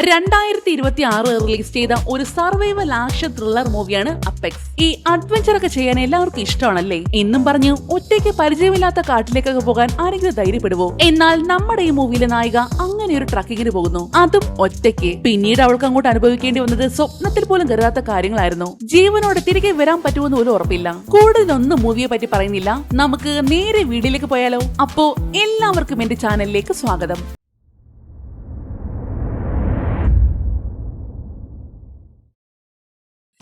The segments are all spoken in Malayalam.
2026 റിലീസ് ചെയ്ത ഒരു സർവൈവൽ ആക്ഷൻ ത്രില്ലർ മൂവിയാണ് അപ്പെക്സ്. ഈ അഡ്വഞ്ചർ ഒക്കെ ചെയ്യാൻ എല്ലാവർക്കും ഇഷ്ടമാണല്ലേ? എന്നും പറഞ്ഞ് ഒറ്റയ്ക്ക് പരിചയമില്ലാത്ത കാട്ടിലേക്കൊക്കെ പോകാൻ ആരെങ്കിലും ധൈര്യപ്പെടുവോ? എന്നാൽ നമ്മുടെ ഈ മൂവിയിലെ നായിക അങ്ങനെ ഒരു ട്രക്കിങ്ങിന് പോകുന്നു, അതും ഒറ്റയ്ക്ക്. പിന്നീട് അവൾക്ക് അങ്ങോട്ട് അനുഭവിക്കേണ്ടി വന്നത് സ്വപ്നത്തിൽ പോലും കരുതാത്ത കാര്യങ്ങളായിരുന്നു. ജീവനോടെ തിരികെ വരാൻ പറ്റുമെന്ന് പോലും ഉറപ്പില്ല. കൂടുതലൊന്നും മൂവിയെ പറ്റി പറയുന്നില്ല, നമുക്ക് നേരെ വീഡിയോയിലേക്ക് പോയാലോ? അപ്പോ എല്ലാവർക്കും എന്റെ ചാനലിലേക്ക് സ്വാഗതം.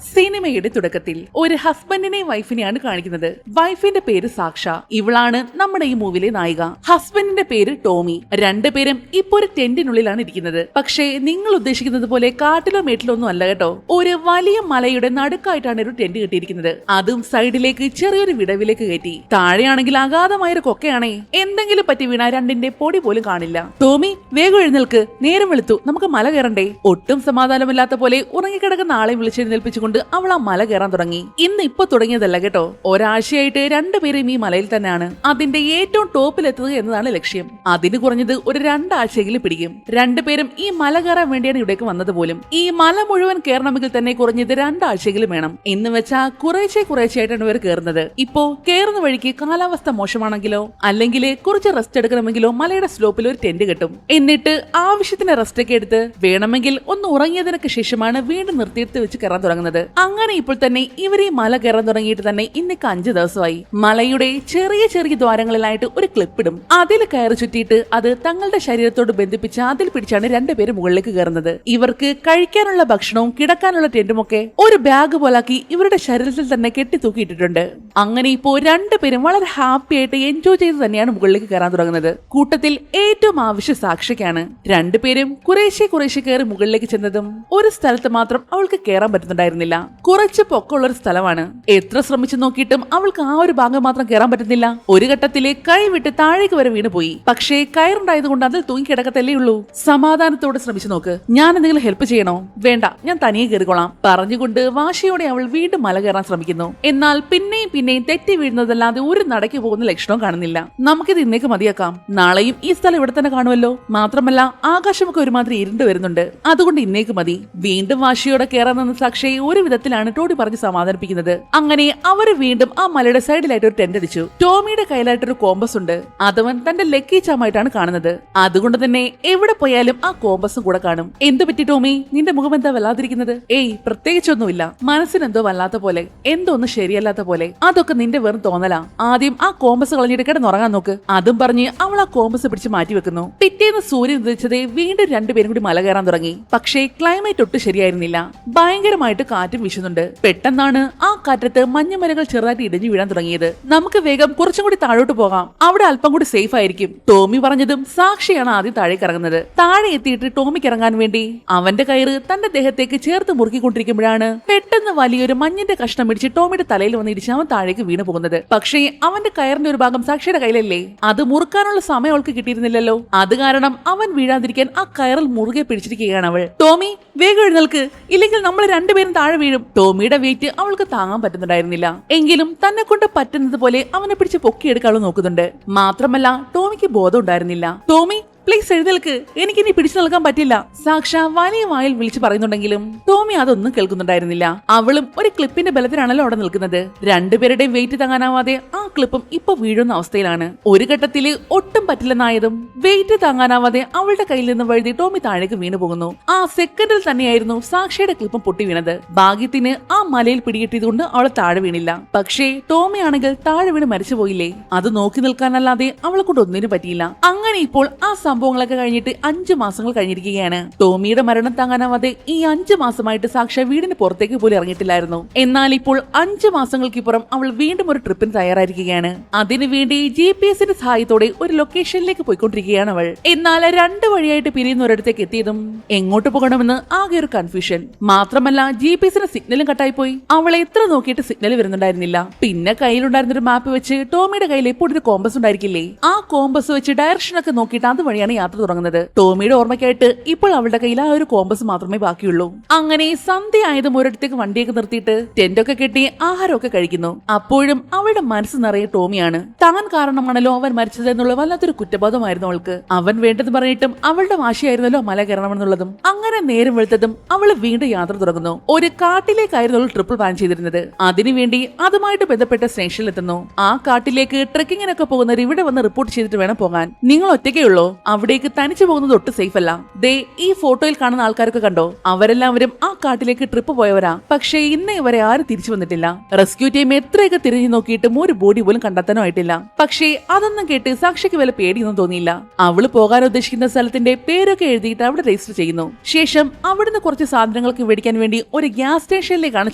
സിനിമയുടെ തുടക്കത്തിൽ ഒരു ഹസ്ബൻഡിനെയും വൈഫിനെയാണ് കാണിക്കുന്നത്. വൈഫിന്റെ പേര് സാക്ഷ, ഇവളാണ് നമ്മുടെ ഈ മൂവിലെ നായിക. ഹസ്ബൻഡിന്റെ പേര് ടോമി. രണ്ടുപേരും ഇപ്പൊ ഒരു ടെന്റിനുള്ളിലാണ് ഇരിക്കുന്നത്. പക്ഷേ നിങ്ങൾ ഉദ്ദേശിക്കുന്നത് പോലെ കാട്ടിലോ മേട്ടിലോ ഒന്നും അല്ല കേട്ടോ. ഒരു വലിയ മലയുടെ നടുക്കായിട്ടാണ് ഒരു ടെന്റ് കെട്ടിയിരിക്കുന്നത്. അതും സൈഡിലേക്ക് ചെറിയൊരു വിടവിലേക്ക് കയറ്റി. താഴെയാണെങ്കിൽ അഗാധമായൊരു കൊക്കയാണേ. എന്തെങ്കിലും പറ്റി വീണാ രണ്ടിന്റെ പൊടി പോലും കാണില്ല. ടോമി, വേഗം എഴുന്നേൽക്ക്, നേരം വെളുത്തു, നമുക്ക് മല കയറണ്ടേ. ഒട്ടും സമാധാനമില്ലാത്ത പോലെ ഉറങ്ങിക്കിടക്കുന്ന ആളെ വിളിച്ചെഴുന്നേൽപ്പിച്ചുകൊണ്ട് അവൾ ആ മല കയറാൻ തുടങ്ങി. ഇന്ന് ഇപ്പൊ തുടങ്ങിയതല്ല കേട്ടോ, ഒരാഴ്ചയായിട്ട് രണ്ടുപേരും ഈ മലയിൽ തന്നെയാണ്. അതിന്റെ ഏറ്റവും ടോപ്പിലെത്തുക എന്നതാണ് ലക്ഷ്യം. അതിന് കുറഞ്ഞത് ഒരു 2 ആഴ്ചയെങ്കിലും പിടിക്കും. രണ്ടുപേരും ഈ മല കയറാൻ വേണ്ടിയാണ് ഇവിടേക്ക് വന്നത് പോലും. ഈ മല മുഴുവൻ കയറണമെങ്കിൽ തന്നെ കുറഞ്ഞത് 2 ആഴ്ചയെങ്കിലും വേണം. എന്ന് വെച്ചാൽ കുറേശ്ശെയായിട്ടാണ് ഇവർ കയറുന്നത്. ഇപ്പോ കയറുന്ന വഴിക്ക് കാലാവസ്ഥ മോശമാണെങ്കിലോ അല്ലെങ്കിൽ കുറച്ച് റെസ്റ്റ് എടുക്കണമെങ്കിലോ മലയുടെ സ്ലോപ്പിൽ ഒരു ടെന്റ് കെട്ടും. എന്നിട്ട് ആവശ്യത്തിന് റെസ്റ്റ് ഒക്കെ എടുത്ത് വേണമെങ്കിൽ ഒന്ന് ഉറങ്ങിയതിനൊക്കെ ശേഷമാണ് വീണ്ടും നിർത്തിയെടുത്ത് വെച്ച് കയറാൻ തുടങ്ങുന്നത്. അങ്ങനെ ഇപ്പോൾ തന്നെ ഇവർ ഈ മല കയറാൻ തുടങ്ങിയിട്ട് തന്നെ ഇന്നേക്ക് 5 ദിവസമായി. മലയുടെ ചെറിയ ചെറിയ ദ്വാരങ്ങളിലായിട്ട് ഒരു ക്ലിപ്പ് ഇടും. അതിൽ കയറി ചുറ്റിയിട്ട് അത് തങ്ങളുടെ ശരീരത്തോട് ബന്ധിപ്പിച്ച് അതിൽ പിടിച്ചാണ് രണ്ടുപേരും മുകളിലേക്ക് കയറുന്നത്. ഇവർക്ക് കഴിക്കാനുള്ള ഭക്ഷണവും കിടക്കാനുള്ള ടെന്റും ഒക്കെ ഒരു ബാഗ് പോലാക്കി ഇവരുടെ ശരീരത്തിൽ തന്നെ കെട്ടി തൂക്കിയിട്ടിട്ടുണ്ട്. അങ്ങനെ ഇപ്പോ രണ്ടുപേരും വളരെ ഹാപ്പി ആയിട്ട് എൻജോയ് ചെയ്ത് തന്നെയാണ് മുകളിലേക്ക് കയറാൻ തുടങ്ങുന്നത്. കൂട്ടത്തിൽ ഏറ്റവും ആവശ്യം സാക്ഷിക്കാണ്. രണ്ടുപേരും കുറേശ്ശെ കയറി മുകളിലേക്ക് ചെന്നതും ഒരു സ്ഥലത്ത് മാത്രം അവൾക്ക് കയറാൻ പറ്റുന്നുണ്ടായിരുന്നില്ല. കുറച്ച് പൊക്കമുള്ള ഒരു സ്ഥലമാണ്. എത്ര ശ്രമിച്ചു നോക്കിയിട്ടും അവൾക്ക് ആ ഒരു ഭാഗം മാത്രം കയറാൻ പറ്റുന്നില്ല. ഒരു ഘട്ടത്തില് കൈ വിട്ട് താഴേക്ക് വരെ വീണുപോയി. പക്ഷേ കയറുണ്ടായത് കൊണ്ട് അതിൽ തൂങ്ങി കിടക്കത്തല്ലേ ഉള്ളൂ. സമാധാനത്തോടെ ശ്രമിച്ചു നോക്ക്, ഞാൻ എന്തെങ്കിലും ഹെൽപ്പ് ചെയ്യണോ? വേണ്ട, ഞാൻ തനിയെ കയറിക്കോളാം പറഞ്ഞുകൊണ്ട് വാശിയോടെ അവൾ വീണ്ടും മല കയറാൻ ശ്രമിക്കുന്നു. എന്നാൽ പിന്നെയും തെറ്റി വീഴുന്നതല്ലാതെ ഒരു നടക്കി പോകുന്ന ലക്ഷണവും കാണുന്നില്ല. നമുക്കിത് ഇന്നേക്ക് മതിയാക്കാം, നാളെയും ഈ സ്ഥലം ഇവിടെ തന്നെ കാണുമല്ലോ. മാത്രമല്ല ആകാശമൊക്കെ ഒരുമാതിരി ഇരുണ്ട് വരുന്നുണ്ട്, അതുകൊണ്ട് ഇന്നേക്ക് മതി. വീണ്ടും വാശിയോടെ കയറാൻ നിന്ന സാക്ഷയെ ഒരു വിധത്തിലാണ് ടോണി പറഞ്ഞ് സമാധാനിപ്പിക്കുന്നത്. അങ്ങനെ അവര് വീണ്ടും ആ മലയുടെ സൈഡിലായിട്ട് ഒരു ടെന്റ് അടിച്ചു. ടോമിയുടെ കയ്യിലായിട്ടൊരു കോമ്പസ് ഉണ്ട്. അതവൻ തന്റെ ലക്കി ചാമായിട്ടാണ് കാണുന്നത്. അതുകൊണ്ട് തന്നെ എവിടെ പോയാലും ആ കോമ്പസും കൂടെ കാണും. എന്ത് പറ്റി ടോമി, നിന്റെ മുഖം എന്താ വല്ലാതിരിക്കുന്നത്? ഏയ്, പ്രത്യേകിച്ചൊന്നുമില്ല, മനസ്സിനെന്തോ വല്ലാത്ത പോലെ, എന്തോ ഒന്ന് ശരിയല്ലാത്ത പോലെ. അതൊക്കെ നിന്റെ വെറും തോന്നലാ. ആദ്യം ആ കോമ്പസ് കളഞ്ഞിട്ട് കിടന്നുറങ്ങാൻ നോക്ക്. അതും പറഞ്ഞ് അവൾ ആ കോമ്പസ് പിടിച്ച് മാറ്റി വെക്കുന്നു. പിറ്റേന്ന് സൂര്യൻ ഉദിച്ചതേ വീണ്ടും രണ്ടുപേരും കൂടി മല കയറാൻ തുടങ്ങി. പക്ഷേ ക്ലൈമറ്റ് ഒട്ടും ശരിയായിരുന്നില്ല. ഭയങ്കരമായിട്ട് കാറ്റും വീശുന്നുണ്ട്. പെട്ടെന്നാണ് ആ കാറ്റത്ത് മഞ്ഞുമലകൾ ചെറുതായിട്ട് ഇടിഞ്ഞു വീഴാൻ തുടങ്ങിയത്. നമുക്ക് വേഗം കുറച്ചും കൂടി താഴോട്ട് പോകാം, അവിടെ അല്പം കൂടി സേഫ് ആയിരിക്കും. ടോമി പറഞ്ഞതും സാക്ഷിയാണ് ആദ്യം താഴേക്ക് ഇറങ്ങുന്നത്. താഴെ എത്തിയിട്ട് ടോമിക്ക് ഇറങ്ങാൻ വേണ്ടി അവന്റെ കയറ് തന്റെ ദേഹത്തേക്ക് ചേർത്ത് മുറുക്കിക്കൊണ്ടിരിക്കുമ്പോഴാണ് പെട്ടെന്ന് വലിയൊരു മഞ്ഞിന്റെ കഷ്ണം ഇടിച്ച് ടോമിയുടെ തലയിൽ വന്ന് ഇടിച്ച് അവൻ താഴേക്ക് വീണു പോകുന്നത്. പക്ഷേ അവന്റെ കയറിന്റെ ഒരു ഭാഗം സാക്ഷിയുടെ കയ്യിലല്ലേ, അത് മുറുക്കാനുള്ള സമയം അവൾക്ക് കിട്ടിയിരുന്നില്ലല്ലോ. അത് കാരണം അവൻ വീഴാതിരിക്കാൻ ആ കയറിൽ മുറുകെ പിടിച്ചിരിക്കുകയാണ് അവൾ. ടോമി, വേഗം എഴുന്നേൽക്ക്, ഇല്ലെങ്കിൽ നമ്മൾ രണ്ടുപേരും താഴെ വീഴും. ടോമിയുടെ വെയിറ്റ് അവൾക്ക് താങ്ങാൻ പറ്റുന്നുണ്ടായിരുന്നില്ല. എങ്കിലും തന്നെ കൊണ്ട് പറ്റുന്നത് പോലെ അവനെ പിടിച്ച് പൊക്കിയെടുക്കാനും നോക്കുന്നുണ്ട്. മാത്രമല്ല ടോമിക്ക് ബോധം ഉണ്ടായിരുന്നില്ല. ടോമി, പ്ലീസ് എഴുന്നേൽക്ക്, എനിക്കിനി പിടിച്ചു നൽകാൻ പറ്റില്ല, സാക്ഷ വലിയ വായിൽ വിളിച്ചു പറയുന്നുണ്ടെങ്കിലും ടോമി അതൊന്നും കേൾക്കുന്നുണ്ടായിരുന്നില്ല. അവളും ഒരു ക്ലിപ്പിന്റെ ബലത്തിലാണല്ലോ അവിടെ നിൽക്കുന്നത്. രണ്ടുപേരുടെയും വെയിറ്റ് താങ്ങാനാവാതെ ആ ക്ലിപ്പും ഇപ്പൊ വീഴുന്ന അവസ്ഥയിലാണ്. ഒരു ഘട്ടത്തില് ഒട്ടും പറ്റില്ലെന്നായതും വെയിറ്റ് താങ്ങാനാവാതെ അവളുടെ കയ്യിൽ നിന്ന് വഴുതി ടോമി താഴേക്ക് വീണു പോകുന്നു. ആ സെക്കൻഡിൽ തന്നെയായിരുന്നു സാക്ഷയുടെ ക്ലിപ്പും പൊട്ടി വീണത്. ഭാഗ്യത്തിന് ആ മലയിൽ പിടികിട്ടിയത് കൊണ്ട് അവൾ താഴെ വീണില്ല. പക്ഷേ ടോമി ആണെങ്കിൽ താഴെ വീണ് മരിച്ചു പോയില്ലേ. അത് നോക്കി നിൽക്കാനല്ലാതെ അവളെ കൊണ്ട് ഒന്നിനും പറ്റിയില്ല. അങ്ങനെ ഇപ്പോൾ ആ സംഭവങ്ങളൊക്കെ കഴിഞ്ഞിട്ട് 5 മാസങ്ങൾ കഴിഞ്ഞിരിക്കുകയാണ്. ടോമിയുടെ മരണം താങ്ങാനാവാതെ ഈ 5 മാസമായിട്ട് സാക്ഷ വീടിന് പുറത്തേക്ക് പോലും ഇറങ്ങിയിട്ടില്ലായിരുന്നു. എന്നാൽ ഇപ്പോൾ 5 മാസങ്ങൾക്കിപ്പുറം അവൾ വീണ്ടും ഒരു ട്രിപ്പിന് തയ്യാറായിരിക്കുകയാണ്. അതിനുവേണ്ടി GPS-ന്റെ സഹായത്തോടെ ഒരു ലൊക്കേഷനിലേക്ക് പോയിക്കൊണ്ടിരിക്കുകയാണ് അവൾ. എന്നാൽ 2 വഴിയായിട്ട് പിരിയുന്ന ഒരിടത്തേക്ക് എത്തിയതും എങ്ങോട്ട് പോകണമെന്ന് ആകെ ഒരു കൺഫ്യൂഷൻ. മാത്രമല്ല GPS-ന്റെ സിഗ്നലും കട്ടായി പോയി. അവളെ എത്ര നോക്കിയിട്ട് സിഗ്നൽ വരുന്നുണ്ടായിരുന്നില്ല. പിന്നെ കയ്യിലുണ്ടായിരുന്ന ഒരു മാപ്പ് വെച്ച് ടോമിയുടെ കയ്യിൽ എപ്പോഴും ഒരു കോമ്പസ് ഉണ്ടായിരിക്കില്ലേ, ആ കോമ്പസ് വെച്ച് ഡയറക്ഷൻ ഒക്കെ നോക്കിയിട്ട് അതുവഴി വഴിയാണ് യാത്ര തുടങ്ങുന്നത്. ടോമിയുടെ ഓർമ്മയ്ക്കായിട്ട് ഇപ്പോൾ അവളുടെ കയ്യിൽ ആ ഒരു കോമ്പസ് മാത്രമേ ബാക്കിയുള്ളൂ. അങ്ങനെ സന്ധ്യ ആയതും ഒരിടത്തേക്ക് വണ്ടിയൊക്കെ നിർത്തിയിട്ട് ടെന്റൊക്കെ കെട്ടി ആഹാരമൊക്കെ കഴിക്കുന്നു. അപ്പോഴും അവളുടെ മനസ്സ് നിറയെ ടോമിയാണ്. താൻ കാരണമാണല്ലോ അവൻ മരിച്ചത് എന്നുള്ള വല്ലാത്തൊരു കുറ്റബോധമായിരുന്നു അവൾക്ക്. അവൻ വേണ്ടെന്ന് പറഞ്ഞിട്ടും അവളുടെ വാശിയായിരുന്നല്ലോ മല കയറണമെന്നുള്ളതും. അങ്ങനെ നേരം വെളുത്തതും അവള് വീണ്ടും യാത്ര തുടങ്ങുന്നു. ഒരു കാട്ടിലേക്കായിരുന്നു ട്രിപ്പിൾ പ്ലാൻ ചെയ്തിരുന്നത്. അതിനുവേണ്ടി അതുമായിട്ട് ബന്ധപ്പെട്ട സ്റ്റേഷനിൽ എത്തുന്നു. ആ കാട്ടിലേക്ക് ട്രെക്കിങ്ങിനൊക്കെ പോകുന്നവർ ഇവിടെ വന്ന് റിപ്പോർട്ട് ചെയ്തിട്ട് വേണം പോകാൻ. നിങ്ങൾ ഒറ്റയ്ക്കേ ഉള്ളോ? അവിടേക്ക് തനിച്ചു പോകുന്നത് ഒട്ടും സേഫ് അല്ല. ദേ ഈ ഫോട്ടോയിൽ കാണുന്ന ആൾക്കാരൊക്കെ കണ്ടോ? അവരെല്ലാവരും ആ കാട്ടിലേക്ക് ട്രിപ്പ് പോയവരാ. പക്ഷേ ഇന്നേ വരെ ആരും തിരിച്ചു വന്നിട്ടില്ല. റെസ്ക്യൂ ടീം എത്രയൊക്കെ തിരിഞ്ഞു നോക്കിയിട്ടും ഒരു ബോഡി പോലും കണ്ടെത്താനോ ആയിട്ടില്ല. പക്ഷേ അതൊന്നും കേട്ട് സാക്ഷിക്ക് വല്ല പേടിയൊന്നും തോന്നിയില്ല. അവള് പോകാൻ ഉദ്ദേശിക്കുന്ന സ്ഥലത്തിന്റെ പേരൊക്കെ എഴുതിയിട്ട് അവിടെ രജിസ്റ്റർ ചെയ്യുന്നു. ശേഷം അവിടുന്ന് കുറച്ച് സാധനങ്ങൾക്ക് മേടിക്കാൻ വേണ്ടി ഒരു ഗ്യാസ് സ്റ്റേഷനിലേക്കാണ്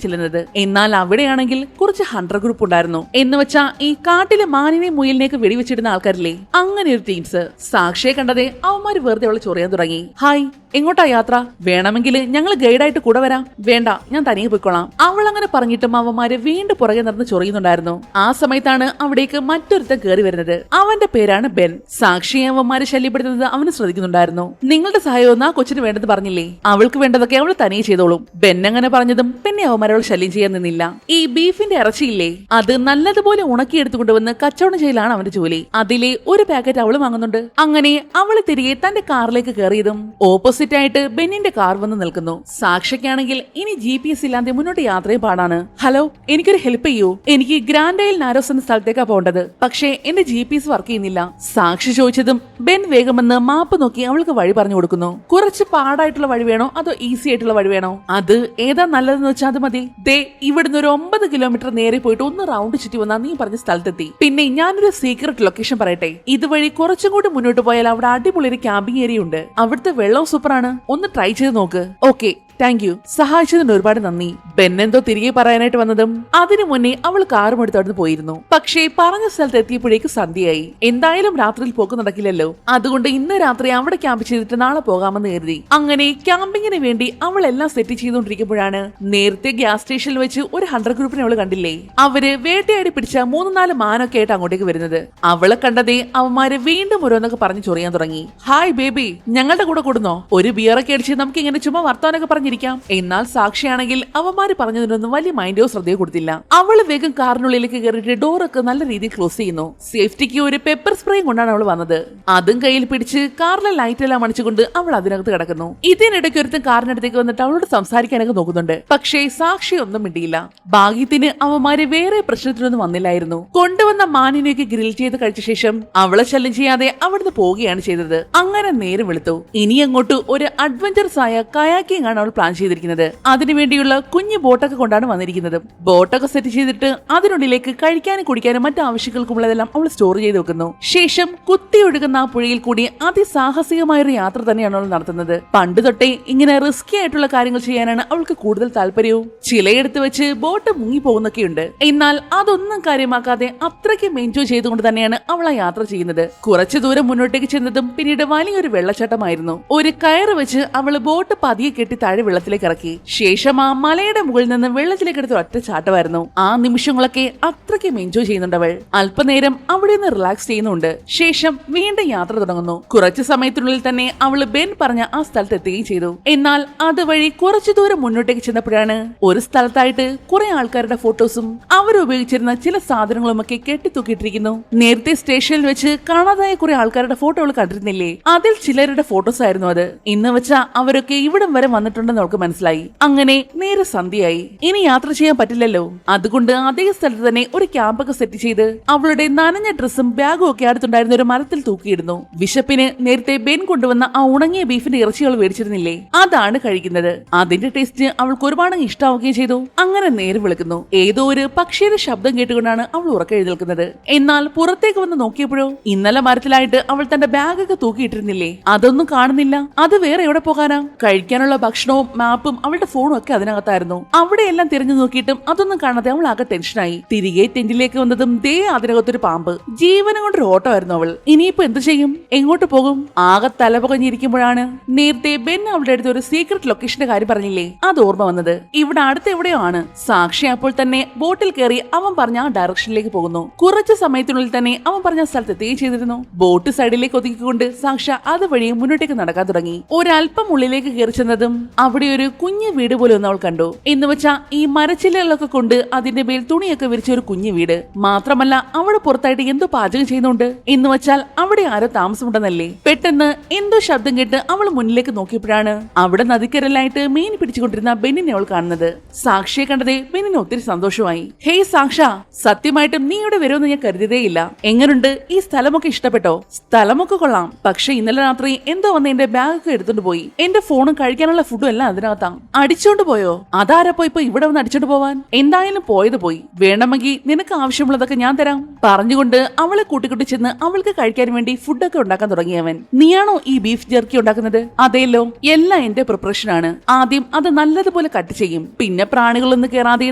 ചെല്ലുന്നത്. എന്നാൽ അവിടെയാണെങ്കിൽ കുറച്ച് ഹണ്ടർ ഗ്രൂപ്പ് ഉണ്ടായിരുന്നു. എന്ന് വെച്ചാ ഈ കാട്ടിലെ മാനിനെ മുയലിനെയൊക്കെ വെടിവെച്ചിടുന്ന ആൾക്കാരില്ലേ, അങ്ങനെ ഒരു ടീംസ്. സാക്ഷിയെ കണ്ടതേ അവന്മാര് വെറുതെ അവളെ ചൊറിയാൻ തുടങ്ങി. ഹായ്, എങ്ങോട്ടാ യാത്ര? വേണമെങ്കിൽ ഞങ്ങൾ ഗൈഡായിട്ട് കൂടെ വരാം. വേണ്ട, ഞാൻ തനിയെ പോയിക്കോളാം. അവൾ അങ്ങനെ പറഞ്ഞിട്ടും അവന്മാര് വീണ്ടും പുറകെ നടന്ന് ചൊറിയുന്നുണ്ടായിരുന്നു. ആ സമയത്താണ് അവിടേക്ക് മറ്റൊരുത്തൻ കയറി വരുന്നത്. അവന്റെ പേരാണ് ബെൻ. സാക്ഷിയെ അവന്മാര് ശല്യപ്പെടുത്തുന്നത് അവന് ശ്രദ്ധിക്കുന്നുണ്ടായിരുന്നു. നിങ്ങളുടെ സഹായം ആ കൊച്ചിന് വേണ്ടെന്ന് പറഞ്ഞില്ലേ? അവൾക്ക് വേണ്ടതൊക്കെ അവൾ തനിയെ ചെയ്തോളും. ബെൻ അങ്ങനെ പറഞ്ഞതും പിന്നെ അവന്മാരോട് ശല്യം ചെയ്യാൻ നിന്നില്ല. ഈ ബീഫിന്റെ ഇറച്ചിയില്ലേ, അത് നല്ലതുപോലെ ഉണക്കിയെടുത്തുകൊണ്ടുവന്ന് കച്ചവടം ചെയ്യലാണ് അവന്റെ ജോലി. അതിലെ ഒരു പാക്കറ്റ് അവള് വാങ്ങുന്നുണ്ട്. അങ്ങനെ അവള് തിരികെ തന്റെ കാറിലേക്ക് കയറിയതും ഓപ്പോസിറ്റ് ആയിട്ട് ബെന്നിന്റെ കാർ വന്ന് നിൽക്കുന്നു. സാക്ഷിക്കാണെങ്കിൽ ഇനി GPS ഇല്ലാതെ മുന്നോട്ട് യാത്രയും പാടാണ്. ഹലോ, എനിക്കൊരു ഹെൽപ്പ് ചെയ്യൂ. എനിക്ക് ഗ്രാൻഡൈൽ നാരോസ് എന്ന സ്ഥലത്തേക്കാ പോകേണ്ടത്. പക്ഷേ എന്റെ GPS വർക്ക് ചെയ്യുന്നില്ല. സാക്ഷി ചോദിച്ചതും ബെൻ വേഗം വന്ന് മാപ്പ് നോക്കി അവൾക്ക് വഴി പറഞ്ഞു കൊടുക്കുന്നു. കുറച്ച് പാടായിട്ടുള്ള വഴി വേണോ അതോ ഈസി ആയിട്ടുള്ള വഴി വേണോ? അത് ഏതാ നല്ലതെന്ന് വെച്ചാൽ അത് മതി. ദേ ഇവിടുന്ന് ഒരു 9 കിലോമീറ്റർ നേരെ പോയിട്ട് ഒന്ന് റൗണ്ട് ചുറ്റി വന്നാൽ നീ പറഞ്ഞ സ്ഥലത്തെത്തി. പിന്നെ ഞാനൊരു സീക്രട്ട് ലൊക്കേഷൻ പറയട്ടെ. ഇതുവഴി കുറച്ചും കൂടി മുന്നോട്ട് പോയാൽ അവിടെ അടിപൊളി ഒരു ക്യാമ്പിംഗ് ഏരിയ ഉണ്ട്. അവിടുത്തെ വെള്ളവും സൂപ്പറാണ്. ഒന്ന് ട്രൈ ചെയ്ത് നോക്ക്. Okay, thank you. സഹായിച്ചതിന് ഒരുപാട് നന്ദി. ബെന്നെന്തോ തിരികെ പറയാനായിട്ട് വന്നതും അതിനു മുന്നേ അവൾ കാറും എടുത്ത് അവിടുന്ന് പോയിരുന്നു. പക്ഷേ പറഞ്ഞ സ്ഥലത്ത് എത്തിയപ്പോഴേക്ക് സന്ധ്യയായി. എന്തായാലും രാത്രിയിൽ പോക്ക് നടക്കില്ലല്ലോ. അതുകൊണ്ട് ഇന്ന് രാത്രി അവിടെ ക്യാമ്പ് ചെയ്തിട്ട് നാളെ പോകാമെന്ന് കരുതി. അങ്ങനെ ക്യാമ്പിങ്ങിന് വേണ്ടി അവൾ എല്ലാം സെറ്റ് ചെയ്തുകൊണ്ടിരിക്കുമ്പോഴാണ് നേരത്തെ ഗ്യാസ് സ്റ്റേഷനിൽ വെച്ച് ഒരു ഹണ്ടർ ഗ്രൂപ്പിനെ അവള് കണ്ടില്ലേ? അവര് വേട്ടയാടി പിടിച്ച 3-4 മാനൊക്കെ ആയിട്ട് അങ്ങോട്ടേക്ക് വരുന്നത്. അവളെ കണ്ടതേ അവന്മാര് വീണ്ടും ഓരോന്നൊക്കെ പറഞ്ഞു ചൊറിയാൻ തുടങ്ങി. ഹായ് ബേബി, ഞങ്ങളുടെ കൂടെ കൂടുന്നോ? ഒരു ബിയറൊക്കെ അടിച്ച് നമുക്ക് ഇങ്ങനെ ചുമ്മാ വർത്താനൊക്കെ പറഞ്ഞു. എന്നാൽ സാക്ഷിയാണെങ്കിൽ അവന്മാര് പറഞ്ഞതിനൊന്നും വലിയ മൈൻഡോ ശ്രദ്ധയോ കൊടുത്തില്ല. അവള് വേഗം കാറിനുള്ളിലേക്ക് കയറിയിട്ട് ഡോറൊക്കെ നല്ല രീതിയിൽ ക്ലോസ് ചെയ്യുന്നു. സേഫ്റ്റിക്ക് ഒരു പെപ്പർ സ്പ്രേയും കൊണ്ടാണ് അവൾ വന്നത്. അതും കയ്യിൽ പിടിച്ച് കാറിലെ ലൈറ്റ് എല്ലാം അണിച്ചുകൊണ്ട് അവൾ അതിനകത്ത് കിടക്കുന്നു. ഇതിനിടയ്ക്ക് ഒരുത്തൻ കാറിനടുത്തേക്ക് വന്നിട്ട് അവളോട് സംസാരിക്കാനൊക്കെ നോക്കുന്നുണ്ട്. പക്ഷേ സാക്ഷി ഒന്നും മിണ്ടിയില്ല. ഭാഗ്യത്തിന് അവന്മാര് വേറെ പ്രശ്നത്തിനൊന്നും വന്നില്ലായിരുന്നു. കൊണ്ടുവന്ന മാനിനെയൊക്കെ ഗ്രിൽ ചെയ്ത് കഴിച്ച ശേഷം അവളെ ശല്യം ചെയ്യാതെ അവിടുന്ന് പോവുകയാണ് ചെയ്തത്. അങ്ങനെ നേരം വെളുത്തു. ഇനി അങ്ങോട്ട് ഒരു അഡ്വഞ്ചറസ് ആയ കയാക്കിംഗ് ആണ് അവൾ പ്ലാൻ ചെയ്തിരിക്കുന്നത്. അതിനുവേണ്ടിയുള്ള കുഞ്ഞു ബോട്ടൊക്കെ കൊണ്ടാണ് വന്നിരിക്കുന്നത്. ബോട്ടൊക്കെ സെറ്റ് ചെയ്തിട്ട് അതിനുള്ളിലേക്ക് കഴിക്കാനും കുടിക്കാനും മറ്റു ആവശ്യങ്ങൾക്കുള്ളതെല്ലാം അവൾ സ്റ്റോർ ചെയ്ത് വെക്കുന്നു. ശേഷം കുത്തിയൊഴുകുന്ന ആ പുഴയിൽ കൂടി അതിസാഹസികമായൊരു യാത്ര തന്നെയാണ് അവൾ നടത്തുന്നത്. പണ്ട് തൊട്ടേ ഇങ്ങനെ റിസ്കി ആയിട്ടുള്ള കാര്യങ്ങൾ ചെയ്യാനാണ് അവൾക്ക് കൂടുതൽ താല്പര്യവും. ചിലയിടത്ത് വെച്ച് ബോട്ട് മുങ്ങിപ്പോകുന്നൊക്കെയുണ്ട്. എന്നാൽ അതൊന്നും കാര്യമാക്കാതെ അത്രയ്ക്കും എൻജോയ് ചെയ്തുകൊണ്ട് തന്നെയാണ് അവൾ ആ യാത്ര ചെയ്യുന്നത്. കുറച്ചു ദൂരം മുന്നോട്ടേക്ക് ചെന്നതും പിന്നീട് വലിയൊരു വെള്ളച്ചാട്ടമായിരുന്നു. ഒരു കയറ് വെച്ച് അവള് ബോട്ട് പതിയെ കെട്ടി താഴെ വെള്ളത്തിലേക്ക് ഇറക്കി. ശേഷം ആ മലയുടെ മുകളിൽ നിന്ന് വെള്ളത്തിലേക്ക് എടുത്ത് ഒറ്റ ചാട്ടമായിരുന്നു. ആ നിമിഷങ്ങളൊക്കെ അത്രയ്ക്കും എൻജോയ് ചെയ്യുന്നുണ്ട് അവൾ. അല്പനേരം അവിടെ നിന്ന് റിലാക്സ് ചെയ്യുന്നുണ്ട്. ശേഷം വീണ്ടും യാത്ര തുടങ്ങുന്നു. കുറച്ചു സമയത്തിനുള്ളിൽ തന്നെ അവള് ബെൻ പറഞ്ഞ ആ സ്ഥലത്ത് എത്തുകയും ചെയ്തു. എന്നാൽ അതുവഴി കുറച്ചു ദൂരം മുന്നോട്ടേക്ക് ചെന്നപ്പോഴാണ് ഒരു സ്ഥലത്തായിട്ട് കുറെ ആൾക്കാരുടെ ഫോട്ടോസും അവരുപയോഗിച്ചിരുന്ന ചില സാധനങ്ങളും ഒക്കെ കെട്ടിത്തൂക്കിയിട്ടിരിക്കുന്നു. നേരത്തെ സ്റ്റേഷനിൽ വെച്ച് കാണാതായ കുറെ ആൾക്കാരുടെ ഫോട്ടോ അവൾ കണ്ടിരുന്നില്ലേ? അതിൽ ചിലരുടെ ഫോട്ടോസ് ആയിരുന്നു അത്. ഇന്ന് വെച്ചാ അവരൊക്കെ ഇവിടം വരെ വന്നിട്ടുണ്ടെന്ന് അവൾക്ക് മനസ്സിലായി. അങ്ങനെ നേരെ സന്ധ്യയായി. ഇനി യാത്ര ചെയ്യാൻ പറ്റില്ലല്ലോ. അതുകൊണ്ട് അതേ സ്ഥലത്ത് തന്നെ ഒരു ക്യാമ്പൊക്കെ സെറ്റ് ചെയ്ത് അവളുടെ നനഞ്ഞ ഡ്രസ്സും ബാഗും ഒക്കെ അടുത്തുണ്ടായിരുന്ന ഒരു മരത്തിൽ തൂക്കിയിടുന്നു. വിശപ്പിന് നേരത്തെ ബെൻ കൊണ്ടുവന്ന ആ ഉണങ്ങിയ ബീഫിന്റെ ഇറച്ചികൾ മേടിച്ചിരുന്നില്ലേ, അതാണ് കഴിക്കുന്നത്. അതിന്റെ ടേസ്റ്റ് അവൾക്ക് ഒരുപാട് ഇഷ്ടാവുകയും ചെയ്തു. അങ്ങനെ നേരെ വിളിക്കുന്നു. ഏതോ ഒരു പക്ഷിയുടെ ശബ്ദം കേട്ടുകൊണ്ടാണ് അവൾ ഉറക്കെഴുന്നേൽക്കുന്നത്. എന്നാൽ പുറത്തേക്ക് വന്ന് നോക്കിയപ്പോഴോ ഇന്നലെ മരത്തിലായിട്ട് അവൾ തന്റെ ബാഗൊക്കെ തൂക്കിയിട്ടിരുന്നില്ലേ, അതൊന്നും കാണുന്നില്ല. അത് വേറെ എവിടെ പോകാനാ? കഴിക്കാനുള്ള ഭക്ഷണവും പണവും മാപ്പും അവളുടെ ഫോണും ഒക്കെ അതിനകത്തായിരുന്നു. അവിടെയെല്ലാം തിരഞ്ഞു നോക്കിയിട്ടും അതൊന്നും കാണാതെ അവൾ ആകെ ടെൻഷനായി. തിരികെ ടെന്റിലേക്ക് വന്നതും ദേ അതിനകത്തൊരു പാമ്പ്. ജീവനം കൊണ്ടൊരു ഓട്ടമായിരുന്നു അവൾ. ഇനിയിപ്പോ എന്ത് ചെയ്യും, എങ്ങോട്ട് പോകും? ആകെ തലപുകഞ്ഞിരിക്കുമ്പോഴാണ് നേരത്തെ ബെൻ അവളുടെ അടുത്ത് ഒരു സീക്രട്ട് ലൊക്കേഷന്റെ കാര്യം പറഞ്ഞില്ലേ, അത് ഓർമ്മ വന്നത്. ഇവിടെ അടുത്ത് എവിടെയോ ആണ്. സാക്ഷി അപ്പോൾ തന്നെ ബോട്ടിൽ കയറി അവൻ പറഞ്ഞ ആ ഡയറക്ഷനിലേക്ക് പോകുന്നു. കുറച്ചു സമയത്തിനുള്ളിൽ തന്നെ അവൻ പറഞ്ഞ സ്ഥലത്ത് എത്തുകയും ചെയ്തിരുന്നു. ബോട്ട് സൈഡിലേക്ക് ഒതുക്കിക്കൊണ്ട് സാക്ഷ അതുവഴി മുന്നോട്ടേക്ക് നടക്കാൻ തുടങ്ങി. ഒരല്പം ഉള്ളിലേക്ക് കയറി ചെന്നതും അവിടെ ഒരു കുഞ്ഞു വീട് പോലെ ഒന്ന് അവൾ കണ്ടു. എന്ന് വെച്ചാ ഈ മരച്ചില്ലകളൊക്കെ കൊണ്ട് അതിന്റെ മേൽ തുണിയൊക്കെ വിരിച്ച ഒരു കുഞ്ഞു വീട്. മാത്രമല്ല അവിടെ പുറത്തായിട്ട് എന്തോ പാചകം ചെയ്യുന്നുണ്ട്. എന്ന് വെച്ചാൽ അവിടെ ആരോ താമസമുണ്ടെന്നല്ലേ. പെട്ടെന്ന് എന്തോ ശബ്ദം കേട്ട് അവൾ മുന്നിലേക്ക് നോക്കിയപ്പോഴാണ് അവിടെ നദിക്കരലായിട്ട് മീൻ പിടിച്ചുകൊണ്ടിരുന്ന ബെന്നിനെ അവൾ കാണുന്നത്. സാക്ഷിയെ കണ്ടതേ ബെന്നിന് ഒത്തിരി സന്തോഷമായി. ഹേയ് സാക്ഷ, സത്യമായിട്ടും നീ ഇവിടെ വരുമെന്ന് ഞാൻ കരുതിയതേയില്ല. എങ്ങനുണ്ട്, ഈ സ്ഥലമൊക്കെ ഇഷ്ടപ്പെട്ടോ? സ്ഥലമൊക്കെ കൊള്ളാം, പക്ഷെ ഇന്നലെ രാത്രി എന്തോ വന്ന് എന്റെ ബാഗൊക്കെ എടുത്തോണ്ട് പോയി. എന്റെ ഫോണും കഴിക്കാനുള്ള ഫുഡും എല്ലാം അതിനകത്താ. അടിച്ചോണ്ട് പോയോ? അതാരപ്പോ ഇപ്പൊ ഇവിടെ വന്ന് അടിച്ചോണ്ട് പോവാൻ? എന്തായാലും പോയത് പോയി. വേണമെങ്കിൽ നിനക്ക് ആവശ്യമുള്ളതൊക്കെ ഞാൻ തരാം പറഞ്ഞുകൊണ്ട് അവളെ കൂട്ടിക്കൂട്ടി ചെന്ന് അവൾക്ക് കഴിക്കാൻ വേണ്ടി ഫുഡൊക്കെ ഉണ്ടാക്കാൻ തുടങ്ങിയവൻ. നീയാണോ ഈ ബീഫ് ജെർക്കി ഉണ്ടാക്കുന്നത്? അതേല്ലോ, എല്ലാം എന്റെ പ്രിപ്പറേഷൻ ആണ്. ആദ്യം അത് നല്ലതുപോലെ കട്ട് ചെയ്യും, പിന്നെ പ്രാണികളൊന്നും കയറാതെ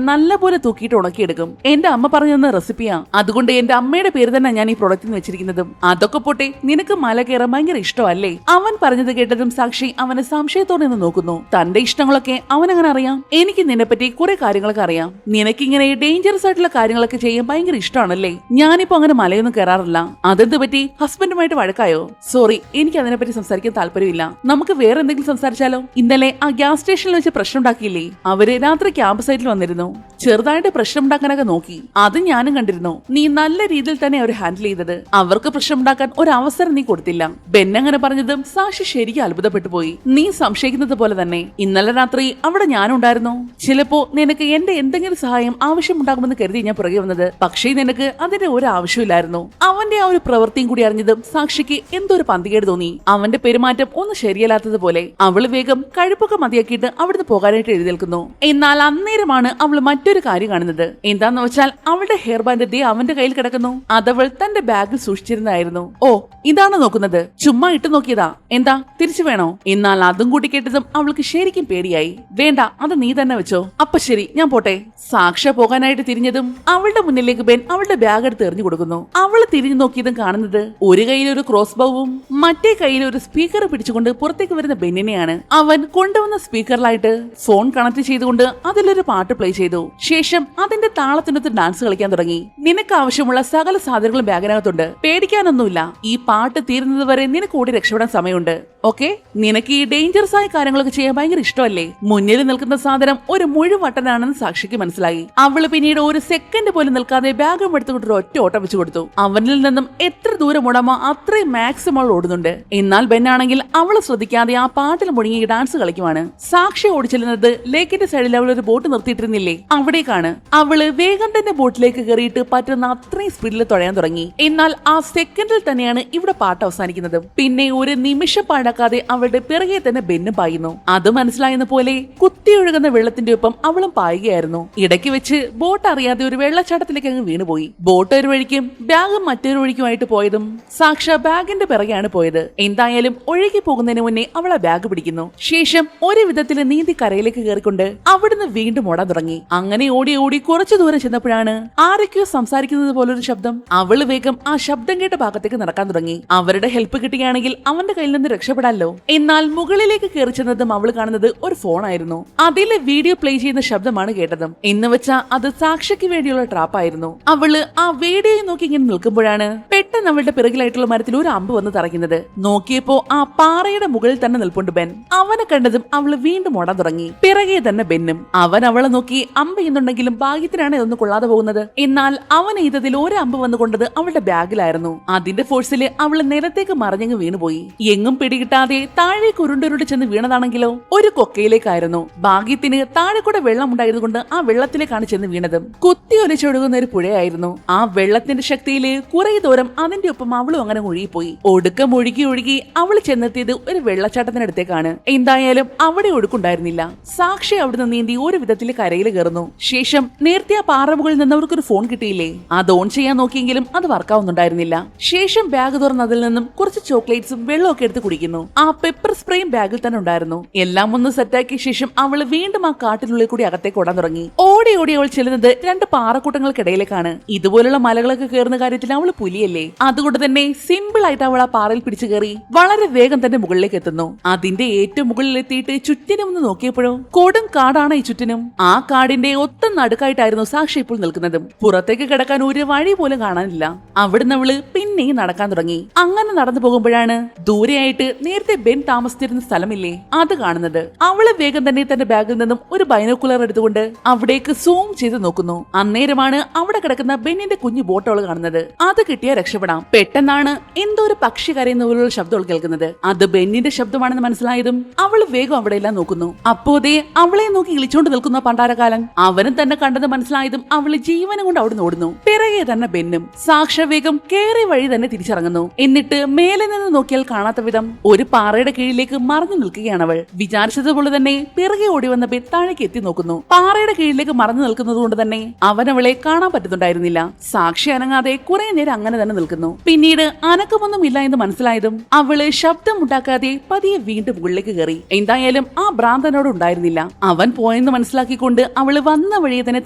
നല്ലപോലെ തൂക്കിയിട്ട് ഉണക്കിയെടുക്കും. എന്റെ അമ്മ പറഞ്ഞു തന്ന റെസിപ്പിയാ, അതുകൊണ്ട് എന്റെ അമ്മയുടെ പേര് തന്നെ ഞാൻ ഈ പ്രൊഡക്റ്റിന് വെച്ചിരിക്കുന്നതും. അതൊക്കെ പോട്ടെ, നിനക്ക് മല കയറാൻ ഭയങ്കര ഇഷ്ടമല്ലേ? അവൻ പറഞ്ഞത് കേട്ടതും സാക്ഷി അവനെ സംശയത്തോടെ നിന്ന് നോക്കുന്നു. തന്റെ ഇഷ്ടങ്ങളൊക്കെ അവനങ്ങനെ അറിയാം. എനിക്ക് നിന്നെപ്പറ്റി കുറെ കാര്യങ്ങളൊക്കെ അറിയാം. നിനക്കിങ്ങനെ ഡേഞ്ചറസ് ആയിട്ടുള്ള കാര്യങ്ങളൊക്കെ ചെയ്യാൻ ഭയങ്കര ഇഷ്ടമാണല്ലേ? ഞാനിപ്പോ അങ്ങനെ മലയൊന്നും കയറാറില്ല. അതെന്ത് പറ്റി? ഹസ്ബൻഡുമായിട്ട് വഴക്കായോ? സോറി, എനിക്ക് അതിനെപ്പറ്റി സംസാരിക്കാൻ താല്പര്യമില്ല. നമുക്ക് വേറെ എന്തെങ്കിലും സംസാരിച്ചാലോ? ഇന്നലെ ആ ഗ്യാസ് സ്റ്റേഷനിൽ വെച്ച് പ്രശ്നം ഉണ്ടാക്കിയില്ലേ? അവര് രാത്രി ക്യാമ്പ് സൈറ്റിൽ വന്നിരുന്നു. ചെറുതായിട്ട് പ്രശ്നം ഉണ്ടാക്കാനൊക്കെ നോക്കി. അത് ഞാനും കണ്ടിരുന്നു. നീ നല്ല രീതിയിൽ തന്നെ അവർ ഹാൻഡിൽ ചെയ്തത്. അവർക്ക് പ്രശ്നം ഉണ്ടാക്കാൻ ഒരു അവസരം നീ കൊടുത്തില്ല. ബെൻ അങ്ങനെ പറഞ്ഞതും സാക്ഷി ശരിക്കും അത്ഭുതപ്പെട്ടു പോയി. നീ സംശയിക്കുന്നത് പോലെ തന്നെ ഇന്നലെ രാത്രി അവിടെ ഞാനുണ്ടായിരുന്നു. ചിലപ്പോ നിനക്ക് എന്റെ എന്തെങ്കിലും സഹായം ആവശ്യമുണ്ടാകുമെന്ന് കരുതി ഞാൻ പുറകെ വന്നത്. പക്ഷേ നിനക്ക് അതിന്റെ ഒരു ആവശ്യമില്ലായിരുന്നു. അവന്റെ ആ ഒരു പ്രവൃത്തിയും കൂടി അറിഞ്ഞതും സാക്ഷിക്ക് എന്തോ ഒരു പന്തികേട് തോന്നി. അവന്റെ പെരുമാറ്റം ഒന്ന് ശരിയല്ലാത്തതുപോലെ. അവള് വേഗം കഴിപ്പൊക്കെ മതിയാക്കിയിട്ട് അവിടുന്ന് പോകാനായിട്ട് എഴുന്നേൽക്കുന്നു. എന്നാൽ അന്നേരമാണ് അവൾ മറ്റൊരു കാര്യം കാണുന്നത്. എന്താന്ന് വെച്ചാൽ അവളുടെ ഹെയർ ബാൻഡ് ദേ അവന്റെ കയ്യിൽ കിടക്കുന്നു. അതവൾ തന്റെ ബാഗിൽ സൂക്ഷിച്ചിരുന്നായിരുന്നു. ഓ, ഇതാണ് നോക്കുന്നത്? ചുമ്മാ ഇട്ടു നോക്കിയതാ. എന്താ തിരിച്ചു വേണോ? എന്നാൽ അതും കൂടി കേട്ടതും അവൾക്ക് ശരിക്കും പേടിയായി. വേണ്ട, അത് നീ തന്നെ വെച്ചോ. അപ്പൊ ശരി, ഞാൻ പോട്ടെ. സാക്ഷ പോകാനായിട്ട് തിരിഞ്ഞതും അവളുടെ മുന്നിലേക്ക് ബെൻ അവളുടെ ബാഗ് എടുത്ത് എറിഞ്ഞു കൊടുക്കുന്നു. അവള് തിരിഞ്ഞു നോക്കിയതും കാണുന്നത് ഒരു കയ്യിൽ ഒരു ക്രോസ് ബൗവും മറ്റേ കയ്യിൽ ഒരു സ്പീക്കർ പിടിച്ചുകൊണ്ട് പുറത്തേക്ക് വരുന്ന ബെന്നിനെയാണ്. അവൻ കൊണ്ടുവന്ന സ്പീക്കറിലായിട്ട് ഫോൺ കണക്ട് ചെയ്തുകൊണ്ട് അതിലൊരു പാട്ട് പ്ലേ ചെയ്തു. ശേഷം അതിന്റെ താളത്തിനൊത്ത് ഡാൻസ് കളിക്കാൻ തുടങ്ങി. നിനക്ക് ആവശ്യമുള്ള സകല സാധനങ്ങളും ബാഗിനകത്തുണ്ട്, പേടിക്കാനൊന്നുമില്ല. ഈ പാട്ട് തീരുന്നത് വരെ നിനക്ക് ഓടി രക്ഷപ്പെടാൻ സമയമുണ്ട്. ഓക്കെ, നിനക്ക് ഈ ഡേഞ്ചറസ് ആയ കാര്യങ്ങളൊക്കെ ചെയ്യാൻ ഭയങ്കര ഇഷ്ടമല്ലേ? മുന്നിൽ നിൽക്കുന്ന സാധനം ഒരു മുഴുവട്ടനാണെന്ന് സാക്ഷിക്ക് മനസ്സിലായി. അവള് പിന്നീട് ഒരു സെക്കൻഡ് പോലും നിൽക്കാതെ ബാഗും എടുത്തുകൊണ്ട് ഒരു ഒറ്റ ഓട്ടം വെച്ചു കൊടുത്തു. അവനിൽ നിന്നും എത്ര ദൂരം ഓടാമോ അത്രയും മാക്സിമം അവൾ ഓടുന്നുണ്ട്. എന്നാൽ ബെന്നാണെങ്കിൽ അവളെ ശ്രദ്ധിക്കാതെ ആ പാട്ടിൽ മുഴുകി ഡാൻസ് കളിക്കുവാണ്. സാക്ഷി ഓടിച്ചെല്ലുന്നത് ലേക്കിന്റെ സൈഡിൽ അവൾ ഒരു ബോട്ട് നിർത്തിയിട്ടിരുന്നില്ലേ, അവിടേക്കാണ്. അവള് വേഗം തന്നെ ബോട്ടിലേക്ക് കയറിയിട്ട് പറ്റുന്ന അത്രയും സ്പീഡിൽ തുഴയാൻ തുടങ്ങി. എന്നാൽ ആ സെക്കൻഡിൽ തന്നെയാണ് ഇവിടെ പാട്ട് അവസാനിക്കുന്നത്. പിന്നെ ഒരു നിമിഷം പാഴാക്കാതെ അവളുടെ പിറകെ തന്നെ ബെന്നും പായുന്നു. അത് മനസ്സിലായെന്ന പോലെ കുത്തിയൊഴുകുന്ന വെള്ളത്തിന്റെ ഒപ്പം അവളും പായുകയായിരുന്നു. ഇടയ്ക്ക് വെച്ച് ബോട്ട് അറിയാതെ ഒരു വെള്ളച്ചാട്ടത്തിലേക്ക് അങ്ങ് വീണുപോയി. ബോട്ട് ഒരു വഴിക്കും ബാഗും മറ്റൊരു വഴിക്കുമായിട്ട് പോയതും സാക്ഷ ബാഗിന്റെ പിറകെയാണ് പോയത്. എന്തായാലും ഒഴുകി പോകുന്നതിന് മുന്നേ അവൾ ആ ബാഗ് പിടിക്കുന്നു. ശേഷം ഒരു വിധത്തിൽ നീന്തി കരയിലേക്ക് കയറിക്കൊണ്ട് അവിടുന്ന് വീണ്ടും ഓടാൻ തുടങ്ങി. അങ്ങനെ ഓടി ഓടി കുറച്ചു ദൂരം ചെന്നപ്പോഴാണ് ആരൊക്കെയോ സംസാരിക്കുന്നത് പോലൊരു ശബ്ദം. അവള് വേഗം ആ ശബ്ദം കേട്ട ഭാഗത്തേക്ക് നടക്കാൻ തുടങ്ങി. അവരുടെ ഹെൽപ്പ് കിട്ടുകയാണെങ്കിൽ അവന്റെ കയ്യിൽ നിന്ന് രക്ഷപ്പെടാലോ. എന്നാൽ മുകളിലേക്ക് കയറി ചെന്നതും അവൾ കാണുന്നത് ഒരു ഫോണായിരുന്നു. അതിലെ വീഡിയോ പ്ലേ ചെയ്യുന്ന ശബ്ദമാണ് കേട്ടതും. എന്ന് വെച്ചാ അത് സാക്ഷിക്ക് വേണ്ടിയുള്ള ട്രാപ്പായിരുന്നു. അവള് ആ വീഡിയോ നോക്കി ഇങ്ങനെ നിൽക്കുമ്പോഴാണ് പെട്ടെന്ന് അവളുടെ പിറകിലായിട്ടുള്ള മരത്തിൽ ഒരു അമ്പ് വന്ന് തറയ്ക്കുന്നത്. നോക്കിയപ്പോ ആ പാറയുടെ മുകളിൽ തന്നെ നിൽപ്പുണ്ട് ബെൻ. അവനെ കണ്ടതും അവള് വീണ്ടും ഓടാൻ തുടങ്ങി. പിറകെ തന്നെ ബെന്നും. അവൻ അവളെ നോക്കി അമ്പ് ചെയ്യുന്നുണ്ടെങ്കിലും ഭാഗ്യത്തിനാണ് ഇതൊന്നും കൊള്ളാതെ പോകുന്നത്. എന്നാൽ അവൻ ഇതിൽ ഒരു അമ്പ് വന്നുകൊണ്ടത് അവളുടെ ബാഗിലായിരുന്നു. അതിന്റെ ഫോഴ്സില് അവള് നിലത്തേക്ക് മറിഞ്ഞങ്ങ് വീണുപോയി. എങ്ങും പിടികിട്ടാതെ താഴേക്ക് ഉരുണ്ടുരുണ്ട് ചെന്ന് വീണതാണെങ്കിലോ ഒരു കൊക്കയിലേക്കായിരുന്നു. ഭാഗ്യത്തിന് താഴെ കൂടെ വെള്ളം ഉണ്ടായതുകൊണ്ട് ആ വെള്ളത്തിലേക്കാണ് ചെന്ന് വീണതും. കുത്തി ഒലിച്ചൊഴുകുന്ന ഒരു പുഴയായിരുന്നു. ആ വെള്ളത്തിന്റെ ശക്തിയില് കുറെ ദൂരം അതിന്റെ ഒപ്പം അവളും അങ്ങനെ ഒഴുകിപ്പോയി. ഒടുക്കം ഒഴുകി ഒഴുകി അവൾ ചെന്നെത്തിയത് ഒരു വെള്ളച്ചാട്ടത്തിനടുത്തേക്കാണ്. എന്തായാലും അവിടെ ഒഴുക്കുണ്ടായിരുന്നില്ല. സാക്ഷി അവിടുന്ന് നീന്തി ഒരു വിധത്തിൽ കരയിൽ കയറുന്നു. ശേഷം നേരത്തെ ആ പാറമുകളിൽ നിന്ന് അവർക്കൊരു ഫോൺ കിട്ടിയില്ലേ, അത് ഓൺ ചെയ്യാൻ നോക്കിയെങ്കിലും അത് വർക്കാവുന്നുണ്ടായിരുന്നില്ല. ശേഷം ബാഗ് തുറന്ന് അതിൽ നിന്നും കുറച്ച് ചോക്ലേറ്റ്സും വെള്ളമൊക്കെ എടുത്ത് കുടിക്കുന്നു. ആ പെപ്പർ സ്പ്രേയും ബാഗിൽ തന്നെ ഉണ്ടായിരുന്നു. എല്ലാം എല്ലാം ഒന്ന് സെറ്റാക്കിയ ശേഷം അവള് വീണ്ടും ആ കാട്ടിനുള്ളിൽ കൂടി അകത്തേക്ക് ഓടാൻ തുടങ്ങി. ഓടി ഓടി അവൾ ചെല്ലുന്നത് രണ്ട് പാറക്കൂട്ടങ്ങൾക്കിടയിലേക്കാണ്. ഇതുപോലുള്ള മലകളൊക്കെ കയറുന്ന കാര്യത്തിൽ അവള് പുലിയല്ലേ, അതുകൊണ്ട് തന്നെ സിമ്പിൾ ആയിട്ട് അവൾ ആ പാറയിൽ പിടിച്ചു കയറി വളരെ വേഗം തന്നെ മുകളിലേക്ക് എത്തുന്നു. അതിന്റെ ഏറ്റവും മുകളിൽ എത്തിയിട്ട് ചുറ്റിനും ഒന്ന് നോക്കിയപ്പോഴോ കൊടും കാടാണ് ഈ ചുറ്റിനും. ആ കാടിന്റെ ഒത്ത നടുക്കായിട്ടായിരുന്നു സാക്ഷി ഇപ്പോൾ നിൽക്കുന്നതും. പുറത്തേക്ക് കിടക്കാൻ ഒരു വഴി പോലും കാണാനില്ല. അവിടുന്ന് അവള് പിന്നെയും നടക്കാൻ തുടങ്ങി. അങ്ങനെ നടന്നു പോകുമ്പോഴാണ് ദൂരെയായിട്ട് നേരത്തെ ബെൻ താമസിച്ചിരുന്ന സ്ഥലമില്ലേ അത് കാണുന്നത്. അവള് വേഗം തന്നെ തന്റെ ബാഗിൽ നിന്നും ഒരു ബൈനോക്കുലർ എടുത്തുകൊണ്ട് അവിടേക്ക് സൂം ചെയ്ത് നോക്കുന്നു. അന്നേരമാണ് അവിടെ കിടക്കുന്ന ബെന്നിന്റെ കുഞ്ഞു ബോട്ട് അവള് കാണുന്നത്. അത് കിട്ടിയാൽ രക്ഷപ്പെടാം. പെട്ടെന്നാണ് എന്തോ ഒരു പക്ഷി കരയുന്ന പോലുള്ള ശബ്ദം അവൾ കേൾക്കുന്നത്. അത് ബെന്നിന്റെ ശബ്ദമാണെന്ന് മനസ്സിലായതും അവള് വേഗം അവിടെയെല്ലാം നോക്കുന്നു. അപ്പോതേ അവളെ നോക്കി ഇളിച്ചോണ്ട് നിൽക്കുന്ന പണ്ടാരകാലൻ അവനും തന്നെ കണ്ടെന്ന് മനസ്സിലായതും അവള് ജീവനം കൊണ്ട് അവിടെ ഓടുന്നു. പിറകെ തന്നെ ബെന്നും. സാക്ഷ വേഗം കേറിയ വഴി തന്നെ തിരിച്ചിറങ്ങുന്നു. എന്നിട്ട് മേലെ നിന്ന് നോക്കിയാൽ കാണാത്ത വിധം ഒരു പാറയുടെ കീഴിലേക്ക് മറഞ്ഞു നിൽക്കുകയാണ് അവൾ. വിചാരിച്ചതുപോലെ തന്നെ പിറകെ ഓടി വന്ന ബെൻ താഴേക്ക് എത്തി നോക്കുന്നു. പാറയുടെ കീഴിലേക്ക് മറഞ്ഞു നിൽക്കുന്നത് കൊണ്ട് തന്നെ അവൻ അവളെ കാണാൻ പറ്റുന്നുണ്ടായിരുന്നില്ല. സാക്ഷി അനങ്ങാതെ കുറെ നേരം അങ്ങനെ തന്നെ നിൽക്കുന്നു. പിന്നീട് അനക്കമൊന്നും ഇല്ല എന്ന് മനസ്സിലായതും അവള് ശബ്ദം ഉണ്ടാക്കാതെ പതിയെ വീണ്ടും മുകളിലേക്ക് കയറി. എന്തായാലും ആ ഭ്രാന്തനോട് ഉണ്ടായിരുന്നില്ല. അവൻ പോയെന്ന് മനസ്സിലാക്കിക്കൊണ്ട് അവള് വന്ന വഴിയെ തന്നെ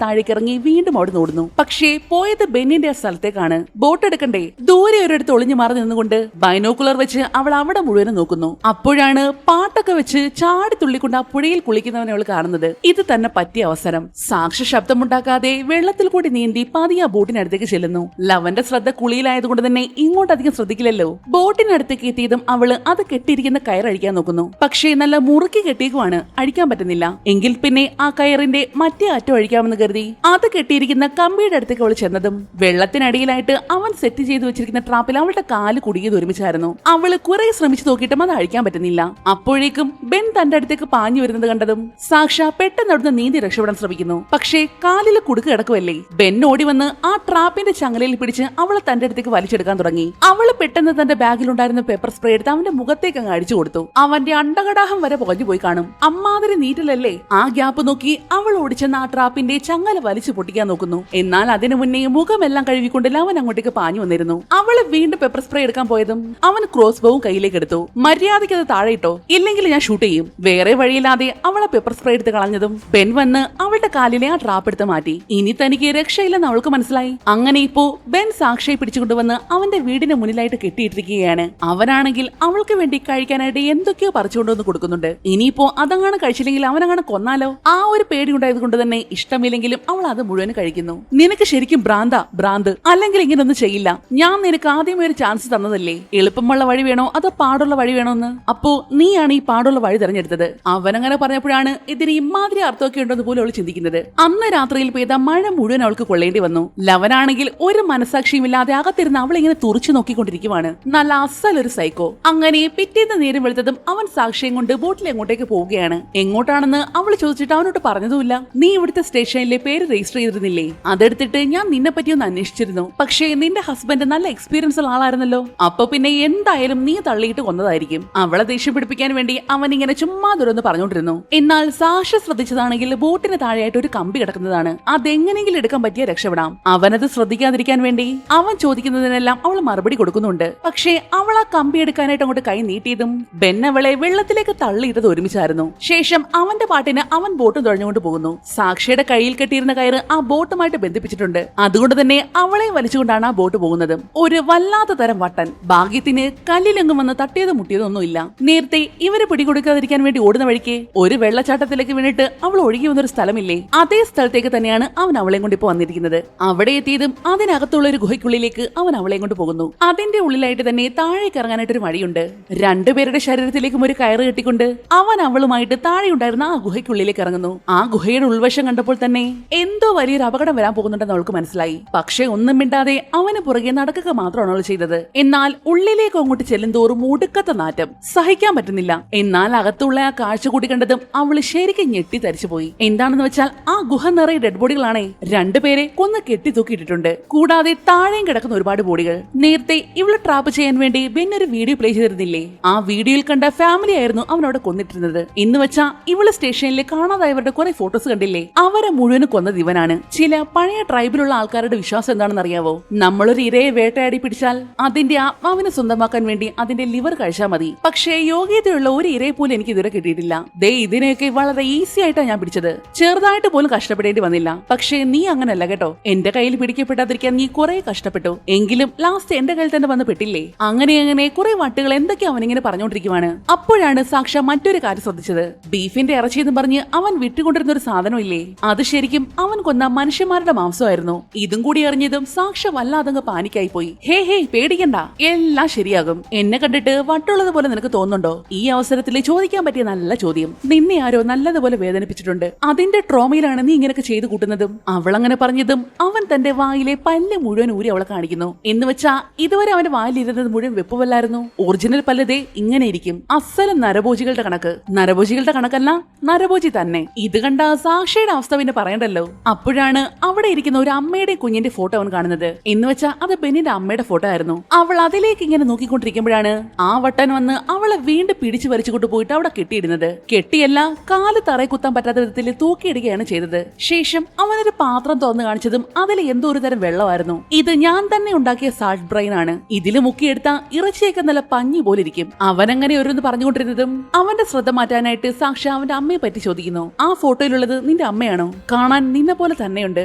താഴേക്കിറങ്ങി വീണ്ടും അവിടെ ഓടുന്നു. പക്ഷേ പോയത് ബെന്നിന്റെ ആ സ്ഥലത്തേക്കാണ്. ബോട്ട് എടുക്കണ്ടേ? ദൂരെ ഒരിടത്ത് ഒളിഞ്ഞു മാറി നിന്നുകൊണ്ട് ബൈനോക്കുലർ വെച്ച് അവൾ അവിടെ മുഴുവനും നോക്കുന്നു. അപ്പോഴാണ് പാട്ടൊക്കെ വെച്ച് ചാടി തുള്ളിക്കൊണ്ട് ആ പുഴയിൽ കുളിക്കുന്നവനെ അവൾ കാണുന്നത്. ഇത് തന്നെ പറ്റിയ അവസരം. സാക്ഷി ശബ്ദമുണ്ടാക്കാതെ വെള്ളത്തിൽ കൂടി നീന്തി പതിയെ ആ ബോട്ടിനടുത്തേക്ക് ചെല്ലുന്നു. ലവന്റെ ശ്രദ്ധ കുളിയിലായതുകൊണ്ട് തന്നെ ഇങ്ങോട്ട് അധികം ശ്രദ്ധിക്കില്ലല്ലോ. ബോട്ടിനടുത്തേക്ക് എത്തിയതും അവള് അത് കെട്ടിയിരിക്കുന്ന കയറഴിക്കാൻ നോക്കുന്നു. പക്ഷേ നല്ല മുറുക്കി കെട്ടിയേക്കുവാണ്, അഴിക്കാൻ പറ്റുന്നില്ല. എങ്കിൽ പിന്നെ ആ കയറിന്റെ മറ്റേ അറ്റം അഴിക്കാമെന്ന് കരുതി അത് കെട്ടിയിരിക്കുന്ന കമ്പിയുടെ അടുത്തേക്ക് അവൾ ചെന്നതും വെള്ളത്തിനടിയിലായിട്ട് അവൻ സെറ്റ് ചെയ്ത് വെച്ചിരിക്കുന്ന ട്രാപ്പിൽ അവളുടെ കാല് കുടുങ്ങിയത് ഒരുമിച്ചായിരുന്നു. അവള് കുറെ ശ്രമിച്ചു നോക്കിയിട്ടും അത് അഴിക്കാൻ പറ്റുന്നില്ല. അപ്പോഴേക്കും ബെൻ തന്റെ അടുത്തേക്ക് പാഞ്ഞു വരുന്നത് കണ്ടതും സാക്ഷ പെട്ടെന്ന് അവിടുന്ന് നീന്തി രക്ഷപ്പെടാൻ ശ്രമിക്കുന്നു. പക്ഷേ കാലിൽ കുടുക്ക് കിടക്കുമല്ലേ. ബെൻ ഓടി വന്ന് ആ ട്രാപ്പിന്റെ ചങ്ങലയിൽ പിടിച്ച് അവളെ തന്റെ അടുത്തേക്ക് വലിച്ചെടുക്കാൻ തുടങ്ങി. അവള് പെട്ടെന്ന് തന്റെ ബാഗിലുണ്ടായിരുന്ന പേപ്പർ സ്പ്രേ എടുത്ത് അവന്റെ മുഖത്തേക്ക് അങ്ങ് അടിച്ചു കൊടുത്തു. അവന്റെ അണ്ടകടാഹം വരെ പുകഞ്ഞു പോയി കാണും. അമ്മാതിരി നീറ്റിലല്ലേ. ആ ഗ്യാപ്പ് നോക്കി അവൾ ഓടിച്ചെന്ന് ആ ട്രാപ്പിന്റെ ചങ്ങല വലിച്ചു പൊട്ടിക്കാൻ നോക്കുന്നു. എന്നാൽ അതിനു മുന്നേ മുഖമെല്ലാം കഴുകിക്കൊണ്ട് അവൻ അങ്ങോട്ടേക്ക് പാഞ്ഞു വന്നിരുന്നു. അവള് വീണ്ടും പേപ്പർ സ്പ്രേ എടുക്കാൻ പോയതും അവൻ ക്രോസ് ബോവും കയ്യിലേക്ക് എടുത്തു. മര്യാദയ്ക്ക് അത് താഴെ ഇട്ടോ, ഇല്ലെങ്കിൽ ഞാൻ ഷൂട്ട് ചെയ്യും. വേറെ വഴിയില്ലാതെ അവളെ പേപ്പർ സ്പ്രേ എടുത്ത് കളഞ്ഞതും ബെൻ വന്ന് അവളുടെ കാലിലെ ആ ട്രാപ്പ് എടുത്ത് മാറ്റി. ഇനി തനിക്ക് രക്ഷയില്ലെന്ന് അവൾക്ക് മനസ്സിലായി. അങ്ങനെ ഇപ്പോ ബെൻ സാക്ഷിയെ പിടിച്ചുകൊണ്ടുവന്ന് അവന്റെ വീടിന് മുന്നിലായിട്ട് കെട്ടിയിട്ടിരിക്കുകയാണ്. അവനാണെങ്കിൽ അവൾക്ക് വേണ്ടി കഴിക്കാനായിട്ട് എന്തൊക്കെയോ പറിച്ചുകൊണ്ടുവന്ന് കൊടുക്കുന്നുണ്ട്. ഇനിയിപ്പോ അതങ്ങാണ് കഴിച്ചില്ലെങ്കിൽ അവനങ്ങനെ കൊന്നാലോ? ആ ഒരു പേടി ഉണ്ടായത് കൊണ്ട് തന്നെ ഇഷ്ടമില്ലെങ്കിലും അവൾ അത് മുഴുവൻ കഴിക്കുന്നു. നിനക്ക് ശരിക്കും ഭ്രാന്ത്, അല്ലെങ്കിൽ ഇങ്ങനൊന്നും ചെയ്യില്ല. ഞാൻ നിനക്ക് ആദ്യമേ ഒരു ചാൻസ് തന്നതല്ലേ. എളുപ്പമുള്ള വഴി വേണോ അതോ പാടുള്ള വഴി വേണോ എന്ന്. അപ്പോ നീയാണ് ഈ പാടുള്ള വഴി തെരഞ്ഞെടുത്തത്. അവനങ്ങനെ പറഞ്ഞപ്പോഴാണ് ഇതിന് ഇമാതിരി അർത്ഥമൊക്കെ ഉണ്ടെന്ന് പോലും അവൾ ചിന്തിക്കുന്നത്. അന്ന് രാത്രിയിൽ പെയ്ത മഴ മുഴുവൻ അവൾക്ക് കൊള്ളേണ്ടി വന്നു. ലവനാണെങ്കിൽ ഒരു മനസാക്ഷിയുമില്ലാതെ അകത്തിരുന്ന് അവൾ ഇങ്ങനെ തുറച്ചു നോക്കിക്കൊണ്ടിരിക്കുവാണ്. നല്ല അസലൊരു സൈക്കോ. അങ്ങനെ പിറ്റേന്ന് നേരം വെളുത്തതും അവൻ സാക്ഷിയും കൊണ്ട് ബോട്ടിൽ എങ്ങോട്ടേക്ക് പോവുകയാണ്. എങ്ങോട്ടാണെന്ന് അവൾ ചോദിച്ചിട്ട് അവനോട് പറഞ്ഞതുമില്ല. നീ ഇവിടുത്തെ സ്റ്റേഷനിലെ പേര് രജിസ്റ്റർ ചെയ്തിരുന്നില്ലേ? അതെടുത്തിട്ട് ഞാൻ നിന്നെ പറ്റി ഒന്ന് അന്വേഷിച്ചിരുന്നു. പക്ഷേ നിന്റെ ഹസ്ബൻഡ് നല്ല എക്സ്പീരിയൻസ് ഉള്ള ആളായിരുന്നല്ലോ. അപ്പൊ പിന്നെ എന്തായാലും നീ തള്ളിയിട്ട് കൊന്നതായിരിക്കും. അവളെ ദേഷ്യം പിടിപ്പിക്കാൻ വേണ്ടി അവൻ ഇങ്ങനെ ചുമ്മാ ദൂരൊന്ന് പറഞ്ഞുകൊണ്ടിരുന്നു. എന്നാൽ സാക്ഷ ശ്രദ്ധിച്ചതാണെങ്കിൽ ബോട്ടിന് താഴെയായിട്ട് ഒരു കമ്പി കിടക്കുന്നതാണ്. അതെങ്ങനെയെങ്കിലും എടുക്കാൻ പറ്റിയ രക്ഷപ്പെടാം. അവനത് ശ്രദ്ധിക്കാതിരിക്കാൻ വേണ്ടി അവൻ ചോദിക്കുന്നതിനെല്ലാം അവൾ മറുപടി കൊടുക്കുന്നുണ്ട്. പക്ഷേ അവൾ ആ കമ്പി എടുക്കാനായിട്ട് അങ്ങോട്ട് കൈ നീട്ടിയതും ബെൻ അവളെ വെള്ളത്തിലേക്ക് തള്ളിയിട്ടത് ഒരുമിച്ചായിരുന്നു. ശേഷം അവന്റെ പാട്ടിന് അവൻ ബോട്ട് തുഴഞ്ഞുകൊണ്ട് പോകുന്നു. സാക്ഷിയുടെ കയ്യിൽ കെട്ടിയിരുന്ന കയറ് ആ ബോട്ടുമായിട്ട് ബന്ധിപ്പിച്ചിട്ടുണ്ട്. അതുകൊണ്ട് തന്നെ അവളെ വലിച്ചുകൊണ്ടാണ് ആ ബോട്ട് പോകുന്നത്. ഒരു വല്ലാത്ത തരം വട്ടൻ. ഭാഗ്യത്തിന് കല്ലിലെങ്ങും വന്ന് തട്ടിയത് മുട്ടിയതൊന്നുമില്ല. നേരത്തെ ഇവരെ പിടികൊടുക്കാതിരിക്കാൻ വേണ്ടി ഓടുന്ന വഴിക്ക് ഒരു വെള്ളച്ചാട്ടത്തിലേക്ക് വീണിട്ട് അവൾ ഒഴുകി വന്നൊരു സ്ഥലമില്ലേ, അതേ സ്ഥലത്തേക്ക് തന്നെയാണ് അവൻ അവളെ കൊണ്ട് ഇപ്പൊ വന്നിരിക്കുന്നത്. അവിടെ എത്തിയതും അതിനകത്തുള്ള ഒരു ഗുഹയ്ക്കുള്ളിലേക്ക് അവൻ അവളെ കൊണ്ട് പോകുന്നു. അതിന്റെ ഉള്ളിലായിട്ട് തന്നെ താഴേക്ക് ഇറങ്ങാനായിട്ട് ഒരു വഴിയുണ്ട്. രണ്ടുപേരുടെ ശരീരത്തിലേക്കും ഒരു കയറ് കെട്ടിക്കൊണ്ട് അവൻ അവളുമായിട്ട് താഴെ ഉണ്ടായിരുന്ന ആ ഗുഹയ്ക്കുള്ളിലേക്ക് ഇറങ്ങുന്നു. ആ ഗുഹയുടെ ഉൾവശം കണ്ടപ്പോൾ തന്നെ എന്തോ വലിയൊരു അപകടം വരാൻ പോകുന്നുണ്ടെന്ന് അവൾക്ക് മനസ്സിലായി. പക്ഷെ ഒന്നും മിണ്ടാതെ അവന് പുറകെ നടക്കുക മാത്രമാണ് അവൾ ചെയ്തത്. എന്നാൽ ഉള്ളിലേക്ക് അങ്ങോട്ട് ചെല്ലുന്തോറും ഒടുക്കത്തെ നാറ്റം സഹിക്കാൻ പറ്റുന്നില്ല. എന്നാൽ അകത്തുള്ള ആ കാഴ്ച കൂടി കണ്ടതും അവള് ശരിക്കും ഞെട്ടി തരിച്ചുപോയി. എന്താണെന്ന് വെച്ചാൽ ആ ഗുഹ നിറയെ ഡെഡ് ബോഡികളാണേ രണ്ടുപേരെ കൊന്ന് കെട്ടി തൂക്കിയിട്ടിട്ടുണ്ട്. കൂടാതെ താഴെയും കിടക്കുന്ന ഒരുപാട് ബോഡികൾ. നേരത്തെ ഇവളെ ട്രാപ്പ് ചെയ്യാൻ വേണ്ടി ബെൻ ഒരു വീഡിയോ പ്ലേ ചെയ്തിരുന്നില്ലേ? ആ വീഡിയോയിൽ കണ്ട ഫാമിലി ആയിരുന്നു അവൻ അവിടെ കൊന്നിട്ടിരുന്നത്. എന്ന് വെച്ചാ ഇവള് സ്റ്റേഷനിൽ കാണാതായവരുടെ കുറെ ഫോട്ടോസ് കണ്ടില്ലേ? അവരെ മുഴുവനും കൊന്നത് ഇവനാണ്. ചില പഴയ ട്രൈബിലുള്ള ആൾക്കാരുടെ വിശ്വാസം എന്താണെന്ന് അറിയാവോ? നമ്മളൊരു ഇരയെ വേട്ടയാടി പിടിച്ചാൽ അതിന്റെ ആത്മാവിനെ സ്വന്തമാക്കാൻ വേണ്ടി അതിന്റെ ലിവർ കഴിച്ചാൽ മതി. പക്ഷേ യോഗ്യതയുള്ള ഒരു ഇരയെ പോലും എനിക്ക് ഇതുവരെ കിട്ടിയിട്ടില്ല. ദേ ഇതിനെയൊക്കെ വളരെ ഈസി ആയിട്ടാണ് ഞാൻ പിടിച്ചത്. ചെറുതായിട്ട് പോലും കഷ്ടപ്പെടേണ്ടി വന്നില്ല. പക്ഷേ നീ അങ്ങനല്ല കേട്ടോ. എന്റെ കയ്യിൽ പിടിക്കപ്പെടാതിരിക്കാൻ നീ കുറെ കഷ്ടപ്പെട്ടു. എങ്കിലും ലാസ്റ്റ് എന്റെ കയ്യിൽ തന്നെ വന്ന് പെട്ടില്ലേ? അങ്ങനെ കുറെ വട്ടുകൾ എന്തൊക്കെയാ അവനിങ്ങനെ പറഞ്ഞുകൊണ്ടിരിക്കുവാണ്. അപ്പോഴാണ് സാക്ഷ മറ്റൊരു കാര്യം ശ്രദ്ധിച്ചത്. ബീഫിന്റെ ഇറച്ചി എന്ന് പറഞ്ഞ് അവൻ വിട്ടുകൊണ്ടിരുന്ന ഒരു സാധനം ഇല്ലേ? അത് ശരിക്കും അവൻ കൊന്ന മനുഷ്യന്മാരുടെ മാംസമായിരുന്നു. ഇതും കൂടി അറിഞ്ഞതും സാക്ഷ വല്ലാതങ്ങ് പാനിക്കായി പോയി. ഹേ പേടിക്കണ്ട, എല്ലാം ശരിയാകും. എന്നെ കണ്ടിട്ട് വട്ടുള്ളത് പോലെ നിനക്ക് തോന്നുന്നുണ്ടോ? ഈ അവസരത്തിൽ ചോദിക്കാൻ പറ്റിയ നല്ല ചോദ്യം. നിന്നെ ആരോ നല്ലതുപോലെ വേദനിപ്പിച്ചിട്ടുണ്ട്. അതിന്റെ ട്രോമയിലാണ് നീ ഇങ്ങനെയൊക്കെ ചെയ്തു കൂട്ടുന്നതും. അവളങ്ങനെ പറഞ്ഞതും അവൻ തന്റെ വായിലെ പല്ല് മുഴുവൻ ഊരി അവളെ കാണിക്കുന്നു. എന്ന് വെച്ചാ ഇതുവരെ അവന്റെ വായിലിരുന്നത് മുഴുവൻ വെപ്പുവല്ലായിരുന്നു. ഒറിജിനൽ പല്ലതേ ഇങ്ങനെ ഇരിക്കും. അസലും നരഭോജികളുടെ കണക്ക്. നരഭോജികളുടെ കണക്കല്ല, നരഭോജി തന്നെ. ഇത് കണ്ട സാക്ഷയുടെ അവസ്ഥ പിന്നെ പറയണ്ടല്ലോ. അപ്പോഴാണ് അവിടെ ഇരിക്കുന്ന ഒരു അമ്മയുടെ കുഞ്ഞിന്റെ ഫോട്ടോ അവൻ കാണുന്നത്. എന്ന് വെച്ചാ അത് ബെന്നിന്റെ അമ്മയുടെ ഫോട്ടോ ആയിരുന്നു. അവൾ അതിലേക്ക് ഇങ്ങനെ നോക്കിക്കൊണ്ടിരിക്കുമ്പോഴാണ് ആ വട്ടൻ വന്ന് അവളെ വീണ്ടും പിടിച്ചു വലിച്ചുകൊണ്ട് പോയിട്ട് അവിടെ കെട്ടിയിടുന്നത്. കെട്ടിയല്ല, കാല് തറയെ കുത്താൻ പറ്റാത്ത വിധത്തിൽ തൂക്കിയിടുകയാണ് ചെയ്തത്. ശേഷം അവനൊരു പാത്രം തുറന്നു കാണിച്ചതും അതിൽ എന്തോ ഒരു തരം വെള്ളമായിരുന്നു. ഇത് ഞാൻ തന്നെ ഉണ്ടാക്കിയ സാൾട്ട് ബ്രെയിൻ ആണ്. ഇതില് മുക്കിയെടുത്ത ഇറച്ചിയൊക്കെ നല്ല പഞ്ഞി പോലെ ഇരിക്കും. അവനങ്ങനെ ഓരോന്ന് പറഞ്ഞുകൊണ്ടിരുന്നതും അവന്റെ ശ്രദ്ധ മാറ്റാനായിട്ട് സാക്ഷ അവന്റെ അമ്മയെ പറ്റി ചോദിക്കുന്നു. ആ ഫോട്ടോയിലുള്ളത് നിന്റെ അമ്മയാണോ? കാണാൻ നിന്നെ പോലെ തന്നെയുണ്ട്.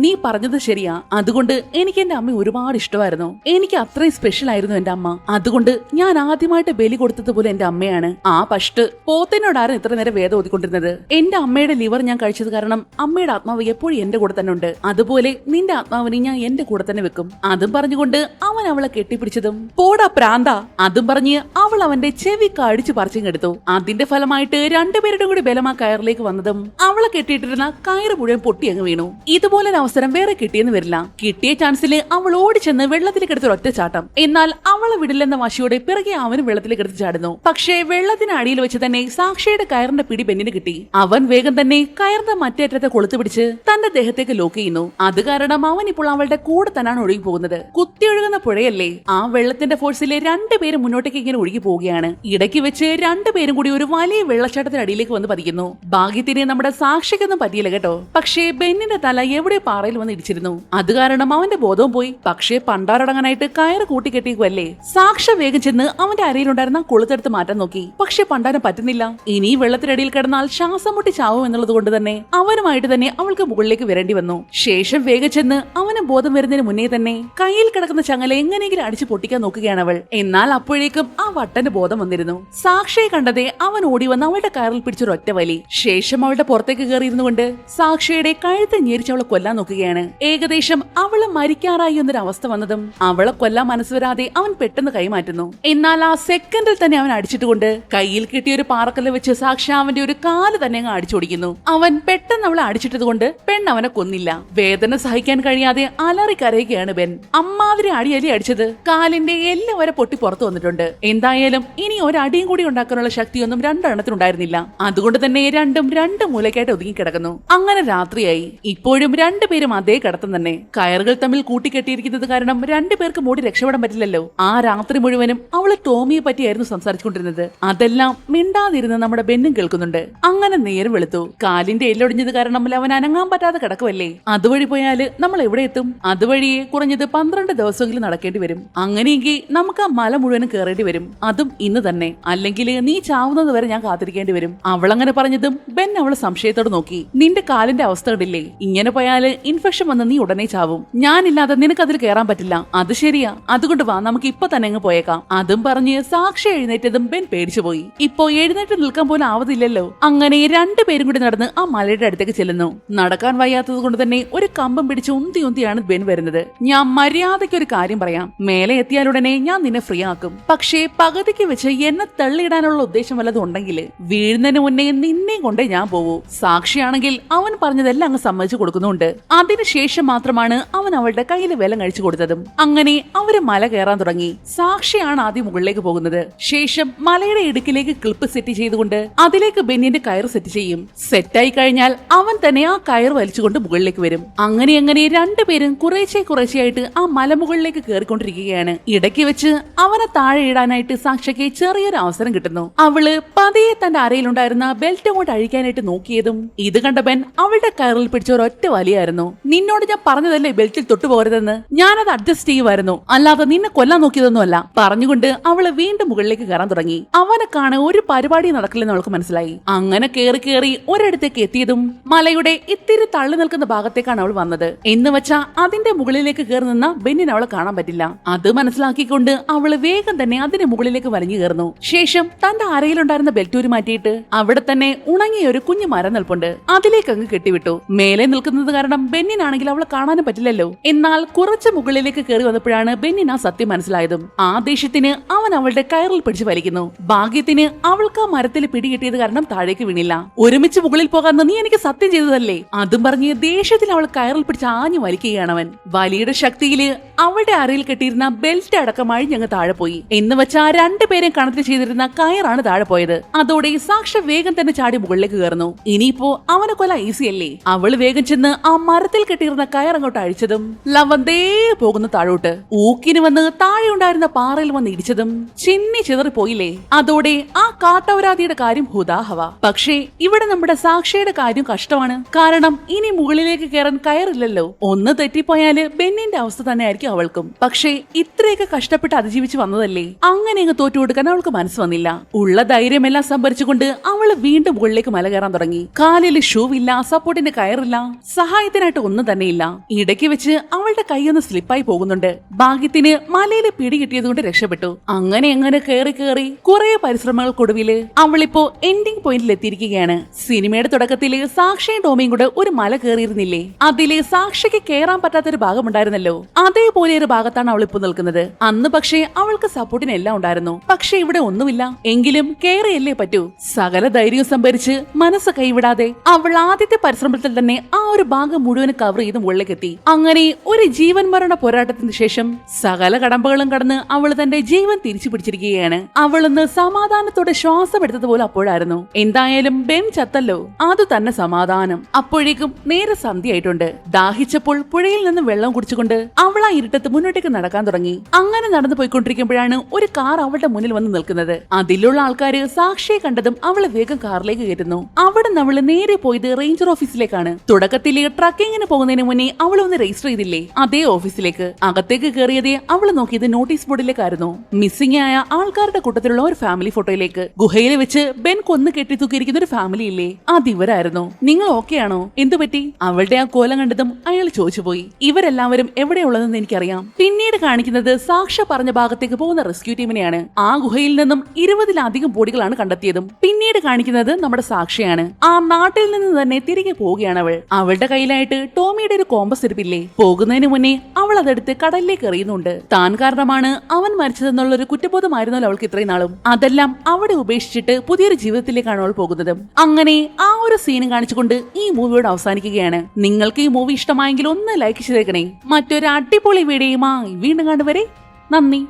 നീ പറഞ്ഞത് ശരിയാ. അതുകൊണ്ട് എനിക്ക് എന്റെ അമ്മ ഒരുപാട് ഇഷ്ടമായിരുന്നു. എനിക്ക് അത്രയും സ്പെഷ്യൽ ആയിരുന്നു എന്റെ അമ്മ. അതുകൊണ്ട് ഞാൻ ആദ്യമായിട്ട് ബലി കൊടുത്തതുപോലെ എന്റെ അമ്മയാണ്. ആ പഷ്ട് പോത്തിനോടാരും ഇത്ര നേരം വേദം ഓതിക്കൊണ്ടിരുന്നത്. എന്റെ അമ്മയുടെ ലിവർ ഞാൻ കഴിച്ചത് കാരണം അമ്മയുടെ ആത്മാവ് എപ്പോഴും എന്റെ കൂടെ തന്നെ ഉണ്ട്. അതുപോലെ നിന്റെ ആത്മാവിനെ ഞാൻ എന്റെ കൂടെ തന്നെ വെക്കും. അതും പറഞ്ഞുകൊണ്ട് അവൻ അവളെ കെട്ടിപ്പിടിച്ചതും പോടാ പ്രാന്ത അതും പറഞ്ഞ് അവൾ അവന്റെ ചെവി കടിച്ചു പറിച്ചെടുത്തു. അതിന്റെ ഫലമായിട്ട് രണ്ടുപേരുടെ കൂടി ബലം ആ കയറിലേക്ക് വന്നതും അവളെ കെട്ടിയിട്ടിരുന്ന കയറ് മുഴുവൻ പൊട്ടി അങ്ങ് വീണു. ഇതുപോലൊരു അവസരം വേറെ കിട്ടിയെന്ന് വരില്ല. കിട്ടിയ ചാൻസില് അവൾ ഓടിച്ചെന്ന് വെള്ളത്തിലേക്ക് എടുത്ത് ഒറ്റ ചാട്ടം. എന്നാൽ അവളെ വിടില്ലെന്ന വാശിയോടെ പിറകെ അവനും വെള്ളത്തിലേക്ക് എടുത്ത് ചാടുന്നു. പക്ഷേ വെള്ളത്തിന് അടിയിൽ വെച്ച് തന്നെ സാക്ഷിയുടെ കയറിന്റെ പിടി ബെന്നിന് കിട്ടി. അവൻ വേഗം തന്നെ കയറിന്റെ മറ്റേറ്റത്തെ കൊളുത്തു പിടിച്ച് തന്റെ ദേഹത്തേക്ക് ലോക്ക് ചെയ്യുന്നു. അത് കാരണം അവൻ ഇപ്പോൾ അവളുടെ കൂടെ തന്നെയാണ് ഒഴുകി പോകുന്നത്. കുത്തിയൊഴുകുന്ന പുഴയല്ലേ? ആ വെള്ളത്തിന്റെ ഫോഴ്സിലെ രണ്ടുപേരും മുന്നോട്ടേക്ക് ഇങ്ങനെ ഒഴുകി പോവുകയാണ്. ഇടയ്ക്ക് വെച്ച് രണ്ടുപേരും കൂടി ഒരു വലിയ വെള്ളച്ചാട്ടത്തിന് അടിയിലേക്ക് വന്ന് പതിക്കുന്നു. ഭാഗ്യത്തിന് നമ്മുടെ സാക്ഷിക്കൊന്നും പറ്റിയില്ല കേട്ടോ. പക്ഷേ ബെന്നിന്റെ തല എവിടെ പാറയിൽ വന്ന് ഇടിച്ചിരുന്നു. അത് കാരണം അവന്റെ ബോധവും പോയി. പക്ഷേ പണ്ടാരടങ്ങാനായിട്ട് കയറ് കൂട്ടിക്കെട്ടിക്കുമല്ലേ. സാക്ഷ വേഗം ചെന്ന് അവന്റെ അരയിലുണ്ടായിരുന്ന കൊളുത്തെടുത്ത് മാറ്റാൻ നോക്കി. പക്ഷെ പണ്ടാരം പറ്റുന്നില്ല. ഇനി വെള്ളത്തിനടിയിൽ കിടന്നാൽ ശ്വാസം മുട്ടി ചാവും എന്നുള്ളത് കൊണ്ട് തന്നെ അവനുമായിട്ട് തന്നെ അവൾക്ക് മുകളിലേക്ക് വരേണ്ടി വന്നു. ശേഷം വേഗം ചെന്ന് അവന് ബോധം വരുന്നതിന് മുന്നേ തന്നെ കയ്യിൽ കിടക്കുന്ന ചങ്ങല എങ്ങനെയെങ്കിലും അടിച്ചു പൊട്ടിക്കാൻ നോക്കുകയാണ് അവൾ. എന്നാൽ അപ്പോഴേക്കും ആ വട്ടന്റെ ബോധം വന്നിരുന്നു. സാക്ഷിയെ കണ്ടതേ അവൻ ഓടി വന്ന് അവളുടെ കയറിൽ പിടിച്ചൊരു ഒറ്റ വലി. ശേഷം അവളുടെ പുറത്തേക്ക് കയറിയിരുന്നു കൊണ്ട് സാക്ഷിയുടെ കഴുത്ത് ഞെരിച്ച് അവളെ കൊല്ലാൻ നോക്കുകയാണ്. ഏകദേശം അവള് മരിക്കാറായി എന്നൊരു അവസ്ഥ വന്നതും അവളെ കൊല്ലാൻ മനസ്സ് വരാതെ അവൻ പെട്ടെന്ന് കൈമാറ്റുന്നു. എന്നാൽ ആ സെക്കൻഡിൽ തന്നെ അവൻ അടിച്ചിട്ടുകൊണ്ട് കയ്യിൽ കിട്ടിയ ഒരു പാറക്കല്ല് വെച്ച് സാക്ഷി അവന്റെ ഒരു കാല് തന്നെ അങ്ങ് അടിച്ചോടിക്കുന്നു. അവൻ പെട്ടെന്ന് അവളെ അടിച്ചിട്ടത് കൊണ്ട് പെണ്ണ് അവനെ കൊന്നില്ല. വേദന സഹിക്കാൻ കഴിയാതെ അലറി കരയുകയാണ് ബെൻ. അമ്മാതിരി അടിയലി അടിച്ചത് കാലിന്റെ എല്ല് വരെ പൊട്ടി പുറത്തു വന്നിട്ടുണ്ട്. എന്തായാലും ഇനി ഒരടിയും കൂടി ഉണ്ടാക്കാനുള്ള ശക്തിയൊന്നും രണ്ടെണ്ണത്തിനുണ്ടായിരുന്നില്ല. അതുകൊണ്ട് തന്നെ രണ്ടും രണ്ട് മൂലക്കായിട്ട് ഒതുങ്ങിക്കിടക്കുന്നു. അങ്ങനെ രാത്രിയായി. ഇപ്പോഴും രണ്ടുപേരും അതേ കിടത്തം തന്നെ. കയറുകൾ തമ്മിൽ കൂട്ടിക്കെട്ടിയിരിക്കുന്നത് കാരണം രണ്ടുപേർക്ക് മൂടി രക്ഷപ്പെടാൻ പറ്റില്ലല്ലോ. ആ രാത്രി മുഴുവനും അവള് ടോമിയെ പറ്റിയായിരുന്നു സംസാരിച്ചുകൊണ്ടിരുന്നത്. അതെല്ലാം മിണ്ടാതിരുന്ന് നമ്മുടെ ബെന്നും കേൾക്കുന്നുണ്ട്. അങ്ങനെ നേരം വെളുത്തു. കാലിന്റെ എല്ലൊടിഞ്ഞത് കാരണം അവൻ അനങ്ങാൻ പറ്റാതെ കിടക്കുമല്ലേ. അതുവഴി പോയാല് നമ്മൾ എവിടെ എത്തും? അതുവഴിയെ കുറഞ്ഞത് 12 ദിവസമെങ്കിലും നടക്കേണ്ടി വരും. അങ്ങനെയെങ്കിൽ നമുക്ക് ആ മല മുഴുവനും കയറേണ്ടി വരും. അതും ഇന്ന് തന്നെ. അല്ലെങ്കിൽ നീ ചാവുന്നത് വരെ ഞാൻ കാത്തിരിക്കേണ്ടി വരും. അവളങ്ങനെ പറഞ്ഞതും ബെൻ അവളെ സംശയത്തോട് നോക്കി. നിന്റെ കാലിന്റെ അവസ്ഥ കണ്ടില്ലേ? ഇങ്ങനെ പോയാല് ഇൻഫെക്ഷൻ വന്ന് നീ ഉടനെ ചാവും. ഞാനില്ലാതെ നിനക്ക് അതിൽ കയറാൻ പറ്റില്ല. അത് ശരിയാ. അതുകൊണ്ട് വാ, നമുക്ക് ഇപ്പൊ തന്നെ അങ്ങ് പോയേക്കാം. അതും പറഞ്ഞ് സാക്ഷി എഴുന്നേറ്റതും ബെൻ പേടിച്ചുപോയി. ഇപ്പൊ എഴുന്നേറ്റ് നിൽക്കാൻ പോലും ആവതില്ലല്ലോ. അങ്ങനെ രണ്ടുപേരും കൂടി നടന്ന് ആ മലയുടെ അടുത്തേക്ക് ചെല്ലുന്നു. നടക്കാൻ വയ്യാത്തത് കൊണ്ട് തന്നെ ഒരു കമ്പം പിടിച്ച് ഉന്തിയാണ് ബെൻ വരുന്നത്. ഞാൻ മര്യാദയ്ക്ക് ഒരു കാര്യം പറയാം. മേലെ എത്തിയാലുടനെ ഞാൻ നിന്നെ ഫ്രീ ആക്കും. പക്ഷേ പകുതിക്ക് വെച്ച് എന്നെ തള്ളിയിടാനുള്ള ഉദ്ദേശം വല്ലതും ഉണ്ടെങ്കിൽ വീഴുന്നതിന് മുന്നേ നിന്നെ കൊണ്ടേ ഞാൻ പോവൂ. സാക്ഷിയാണെങ്കിൽ അവൻ പറഞ്ഞതെല്ലാം അങ്ങ് സമ്മതിച്ചു കൊടുക്കുന്നുണ്ട്. അതിനുശേഷം മാത്രമാണ് അവൻ അവളുടെ കയ്യിൽ വിലം കഴിച്ചു കൊടുത്തതും. അങ്ങനെ അവര് മല കയറാൻ തുടങ്ങി. സാക്ഷിയാണ് ആദ്യം മുകളിലേക്ക് പോകുന്നത്. ശേഷം മലയുടെ ഇടുക്കിലേക്ക് ക്ലിപ്പ് സെറ്റ് ചെയ്തുകൊണ്ട് അതിലേക്ക് ബെന്നിന്റെ കയർ സെറ്റ് ചെയ്യും. സെറ്റായി കഴിഞ്ഞാൽ അവൻ തന്നെ ആ കയർ വലിച്ചുകൊണ്ട് മുകളിലേക്ക് വരും. അങ്ങനെ രണ്ടുപേരും കുറേശ്ശെയായിട്ട് ആ മലമുകളിലേക്ക് കയറിക്കൊണ്ടിരിക്കുകയാണ്. ഇടയ്ക്ക് വെച്ച് അവനെ താഴെ ഇടാനായിട്ട് സാക്ഷിക്ക് ചെറിയൊരു അവസരം കിട്ടുന്നു. അവള് പതിയെ തന്റെ അരയിലുണ്ടായിരുന്ന ബെൽറ്റ് അങ്ങോട്ട് അഴിക്കാനായിട്ട് നോക്കിയതും ഇത് കണ്ട ബെൻ അവളുടെ കയറിൽ പിടിച്ച ഒരൊറ്റ വലിയായിരുന്നു. നിന്നോട് ഞാൻ പറഞ്ഞതല്ലേ ബെൽറ്റിൽ തൊട്ടുപോകരുതെന്ന്, ഞാനത് അഡ്ജസ്റ്റ് ചെയ്യുമായിരുന്നു, അല്ലാതെ നിന്നെ കൊല്ലാൻ നോക്കിയതൊന്നുമല്ല പറഞ്ഞുകൊണ്ട് അവള് വീണ്ടും മുകളിലേക്ക് കയറാൻ തുടങ്ങി. അവനെ കാണാൻ ഒരു പരിപാടി നടക്കില്ലെന്ന് അവൾക്ക് മനസ്സിലായി. അങ്ങനെ കേറി ഒരിടത്തേക്ക് എത്തിയതും മലയുടെ ഇത്തിരി തള്ളി നിൽക്കുന്ന ഭാഗത്തേക്കാണ് അവൾ വന്നത്. എന്ന് വെച്ചാ അതിന്റെ മുകളിലേക്ക് കയറി നിന്ന ബെന്നിന് അവളെ കാണാൻ പറ്റില്ല. അത് മനസ്സിലാക്കിക്കൊണ്ട് അവള് വേഗം തന്നെ അതിന്റെ മുകളിലേക്ക് വലിഞ്ഞു കയറുന്നു. ശേഷം തന്റെ അരയിലുണ്ടായിരുന്ന ബെൽറ്റൂരി മാറ്റിയിട്ട് അവിടെ തന്നെ ഉണങ്ങിയ ഒരു കുഞ്ഞു മരം നിൽപ്പുണ്ട്, അതിലേക്ക് അങ്ങ് കെട്ടിവിട്ടു. മേലെ നിൽക്കുന്നത് കാരണം ബെന്നിനാണെങ്കിൽ അവളെ കാണാനും പറ്റില്ലല്ലോ. എന്നാൽ കുറച്ച് മുകളിലേക്ക് കയറി വന്നപ്പോഴാണ് ബെന്നിന് ആ സത്യം മനസ്സിലായതും. ആ ദേഷ്യത്തിന് അവൻ അവളുടെ കയറിൽ പിടിച്ച് വലിക്കുന്നു. ഭാഗ്യത്തിന് അവൾക്ക് ആ മരത്തിൽ പിടികിട്ടിയത് കാരണം താഴേക്ക് വീണില്ല. ഒരുമിച്ച് മുകളിൽ പോകാമെന്ന് നീ എനിക്ക് സത്യം ചെയ്തതല്ലേ, അതും പറഞ്ഞ് ദേഷ്യത്തിൽ അവൾ കയറിൽ പിടിച്ച് ആഞ്ഞു വലിക്കുകയാണ് അവൻ. വലിയുടെ ശക്തിയില് അവളുടെ അരയിൽ കെട്ടിയിരുന്ന ബെൽറ്റ് അടക്കം അഴിഞ്ഞങ്ങ് താഴെ പോയി. എന്ന് വെച്ചാ രണ്ടുപേരെയും കണക്ട് ചെയ്തിരുന്ന കയറാണ് താഴെ പോയത്. അതോടെ സാക്ഷി വേഗം തന്നെ ചാടി മുകളിലേക്ക് കയറുന്നു. ഇനിയിപ്പോ അവനെ കൊല്ല ഈസി അല്ലേ. അവള് വേഗം ചെന്ന് ആ മരത്തിൽ കെട്ടിയിരുന്ന കയർ അങ്ങോട്ട് അഴിച്ചതും ലവന്തേ പോകുന്ന താഴോട്ട് ഊക്കിന് വന്ന് താഴെ ഉണ്ടായിരുന്ന പാറയിൽ വന്ന് ഇടിച്ചതും ചിന്നി ചിതറിപ്പോയില്ലേ. അതോടെ ആ കാട്ടവരാതിയുടെ കാര്യം ഹുദാഹവ. പക്ഷേ ഇവിടെ നമ്മുടെ സാക്ഷിയുടെ കാര്യം കഷ്ടമാണ്. കാരണം ഇനി മുകളിലേക്ക് കയറാൻ കയറില്ലല്ലോ. ഒന്ന് തെറ്റിപ്പോയാല് ബെന്നിന്റെ അവസ്ഥ തന്നെ ആയിരിക്കും അവൾക്കും. പക്ഷേ ഇത്രയൊക്കെ കഷ്ടപ്പെട്ട് അതിജീവിച്ച് വന്നതല്ലേ, അങ്ങനെ അങ്ങ് തോറ്റു കൊടുക്കാൻ അവൾക്ക് മനസ്സ് വന്നില്ല. ഉള്ള ധൈര്യമെല്ലാം സംഭരിച്ചുകൊണ്ട് അവള് വീണ്ടും മുകളിലേക്ക് മല കയറാൻ തുടങ്ങി. കാലിൽ ഷൂ ഇല്ല, സപ്പോർട്ടിന്റെ കയറില്ല, സഹായത്തിനായിട്ട് ഒന്നും തന്നെയില്ല. ഇടയ്ക്ക് വെച്ച് അവളുടെ കൈയൊന്ന് സ്ലിപ്പായി പോകുന്നുണ്ട്. ഭാഗ്യത്തിന് മലയിലെ പിടി കിട്ടിയത് കൊണ്ട് രക്ഷപ്പെട്ടു. അങ്ങനെ കയറി കുറെ പരിശ്രമങ്ങൾക്കൊടുവില് അവളിപ്പോ എൻഡിങ് പോയിന്റിൽ എത്തിയിരിക്കുകയാണ്. സിനിമയുടെ തുടക്കത്തില് സാക്ഷിയും ടോമിയും കൂടെ ഒരു മല കയറിയിരുന്നില്ലേ, അതില് സാക്ഷിക്ക് കയറാൻ പറ്റാത്തൊരു ഭാഗമുണ്ടായിരുന്നല്ലോ, അതേപോലെ ഒരു ഭാഗത്താണ് അവൾ ഇപ്പൊ നിൽക്കുന്നത്. അന്ന് പക്ഷേ അവൾക്ക് സപ്പോർട്ടിന് എല്ലാം ഉണ്ടായിരുന്നു. പക്ഷെ ഇവിടെ ഒന്നുമില്ല. എങ്കിലും കയറിയല്ലേ പറ്റൂ. സകല ധൈര്യം സംഭരിച്ച് മനസ്സ് കൈവിടാതെ അവൾ ആദ്യത്തെ പരിശ്രമത്തിൽ തന്നെ ആ ഒരു ഭാഗം മുഴുവൻ കവർ ചെയ്ത് മുകളിലേക്ക് എത്തി. അങ്ങനെ ഒരു ജീവൻ മരണ പോരാട്ടത്തിന് ശേഷം സകല കടമ്പകളും കടന്ന് അവൾ തന്റെ ജീവൻ തിരിച്ചു പിടിച്ചിരിക്കുകയാണ്. അവളൊന്ന് സമാധാനത്തോടെ ശ്വാസം എടുത്തതുപോലെ അപ്പോഴായിരുന്നു. എന്തായാലും ബെൻ ചത്തല്ലോ, അത് തന്നെ സമാധാനം. അപ്പോഴേക്കും നേരെ സന്ധ്യയായിട്ടുണ്ട്. ദാഹിച്ചപ്പോൾ പുഴയിൽ നിന്ന് വെള്ളം കുടിച്ചുകൊണ്ട് അവൾ ആ ഇരുട്ടത്ത് മുന്നോട്ടേക്ക് നടക്കാൻ തുടങ്ങി. അങ്ങനെ നടന്നു പോയിക്കൊണ്ടിരിക്കുമ്പോഴാണ് ഒരു കാർ അവളുടെ മുന്നിൽ വന്ന് നിൽക്കുന്നത്. അതിലുള്ള ആൾക്കാര് സാക്ഷിയെ കണ്ടതും അവളെ വേഗം കാറിലേക്ക് കയറ്റുന്നു. അവിടെ അവള് നേരെ പോയത് റേഞ്ചർ ഓഫീസിലേക്കാണ്. തുടക്കത്തില് ട്രക്കിങ്ങിന് പോകുന്നതിന് മുന്നേ അവൾ ഒന്ന് രജിസ്റ്റർ ചെയ്തില്ലേ, അതേ ഓഫീസിലേക്ക്. അകത്തേക്ക് കയറിയതേ അവള് നോക്കിയത് നോട്ടീസ് ബോർഡിലേക്കായിരുന്നു. മിസ്സിംഗ് ആയ ആൾക്കാരുടെ കൂട്ടത്തിലുള്ള ഒരു ഫാമിലി ഫോട്ടോയിലേക്ക്. ഗുഹയിൽ വെച്ച് ബെൻ കൊന്നു കെട്ടിത്തൂക്കിയിരിക്കുന്ന ഒരു ഫാമിലി ഇല്ലേ, അതിവരായിരുന്നു. നിങ്ങൾ ഓക്കെ ആണോ, എന്തു പറ്റി? അവളുടെ ആ കോലം കണ്ടതും അയാൾ ചോദിച്ചുപോയി. ഇവരെല്ലാവരും എവിടെയുള്ളതെന്ന് എനിക്കറിയാം. പിന്നീട് കാണിക്കുന്നത് സാക്ഷ പറഞ്ഞ ഭാഗത്തേക്ക് പോകുന്ന റെസ്ക്യൂ ടീമിനെയാണ്. ആ ഗുഹയിൽ നിന്നും 20-ലധികം ബോഡികളാണ് കണ്ടെത്തിയതും. പിന്നീട് കാണിക്കുന്നത് നമ്മുടെ സാക്ഷിയാണ്. ആ നാട്ടിൽ നിന്ന് തന്നെ തിരികെ പോവുകയാണ് അവൾ. അവളുടെ കയ്യിലായിട്ട് ടോമിയുടെ ഒരു കോമ്പസ് ഇരിപ്പില്ലേ. പോകുന്നതിന് മുന്നേ അവൾ അതെടുത്ത് കടലിലേക്ക് എറിയുന്നുണ്ട്. താൻ കാരണമാണ് അവൻ മരിച്ചതെന്നുള്ള ഒരു കുറ്റബോധമായിരുന്നല്ലോ അവൾക്ക് ഇത്രയും നാളും. അതെല്ലാം അവിടെ ഉപേക്ഷിച്ചിട്ട് പുതിയൊരു ജീവിതത്തിലേക്കാണ് അവൾ പോകുന്നത്. അങ്ങനെ ആ ഒരു സീനും കാണിച്ചുകൊണ്ട് ഈ മൂവിയോട് അവസാനിക്കുകയാണ്. നിങ്ങൾക്ക് ഈ മൂവി ഇഷ്ടമായെങ്കിൽ ഒന്ന് ലൈക്ക് ചെയ്തേക്കണേ. മറ്റൊരു അടിപൊളി വീഡിയോയുമായി വീണ്ടും കണ്ടുവരെ നന്ദി.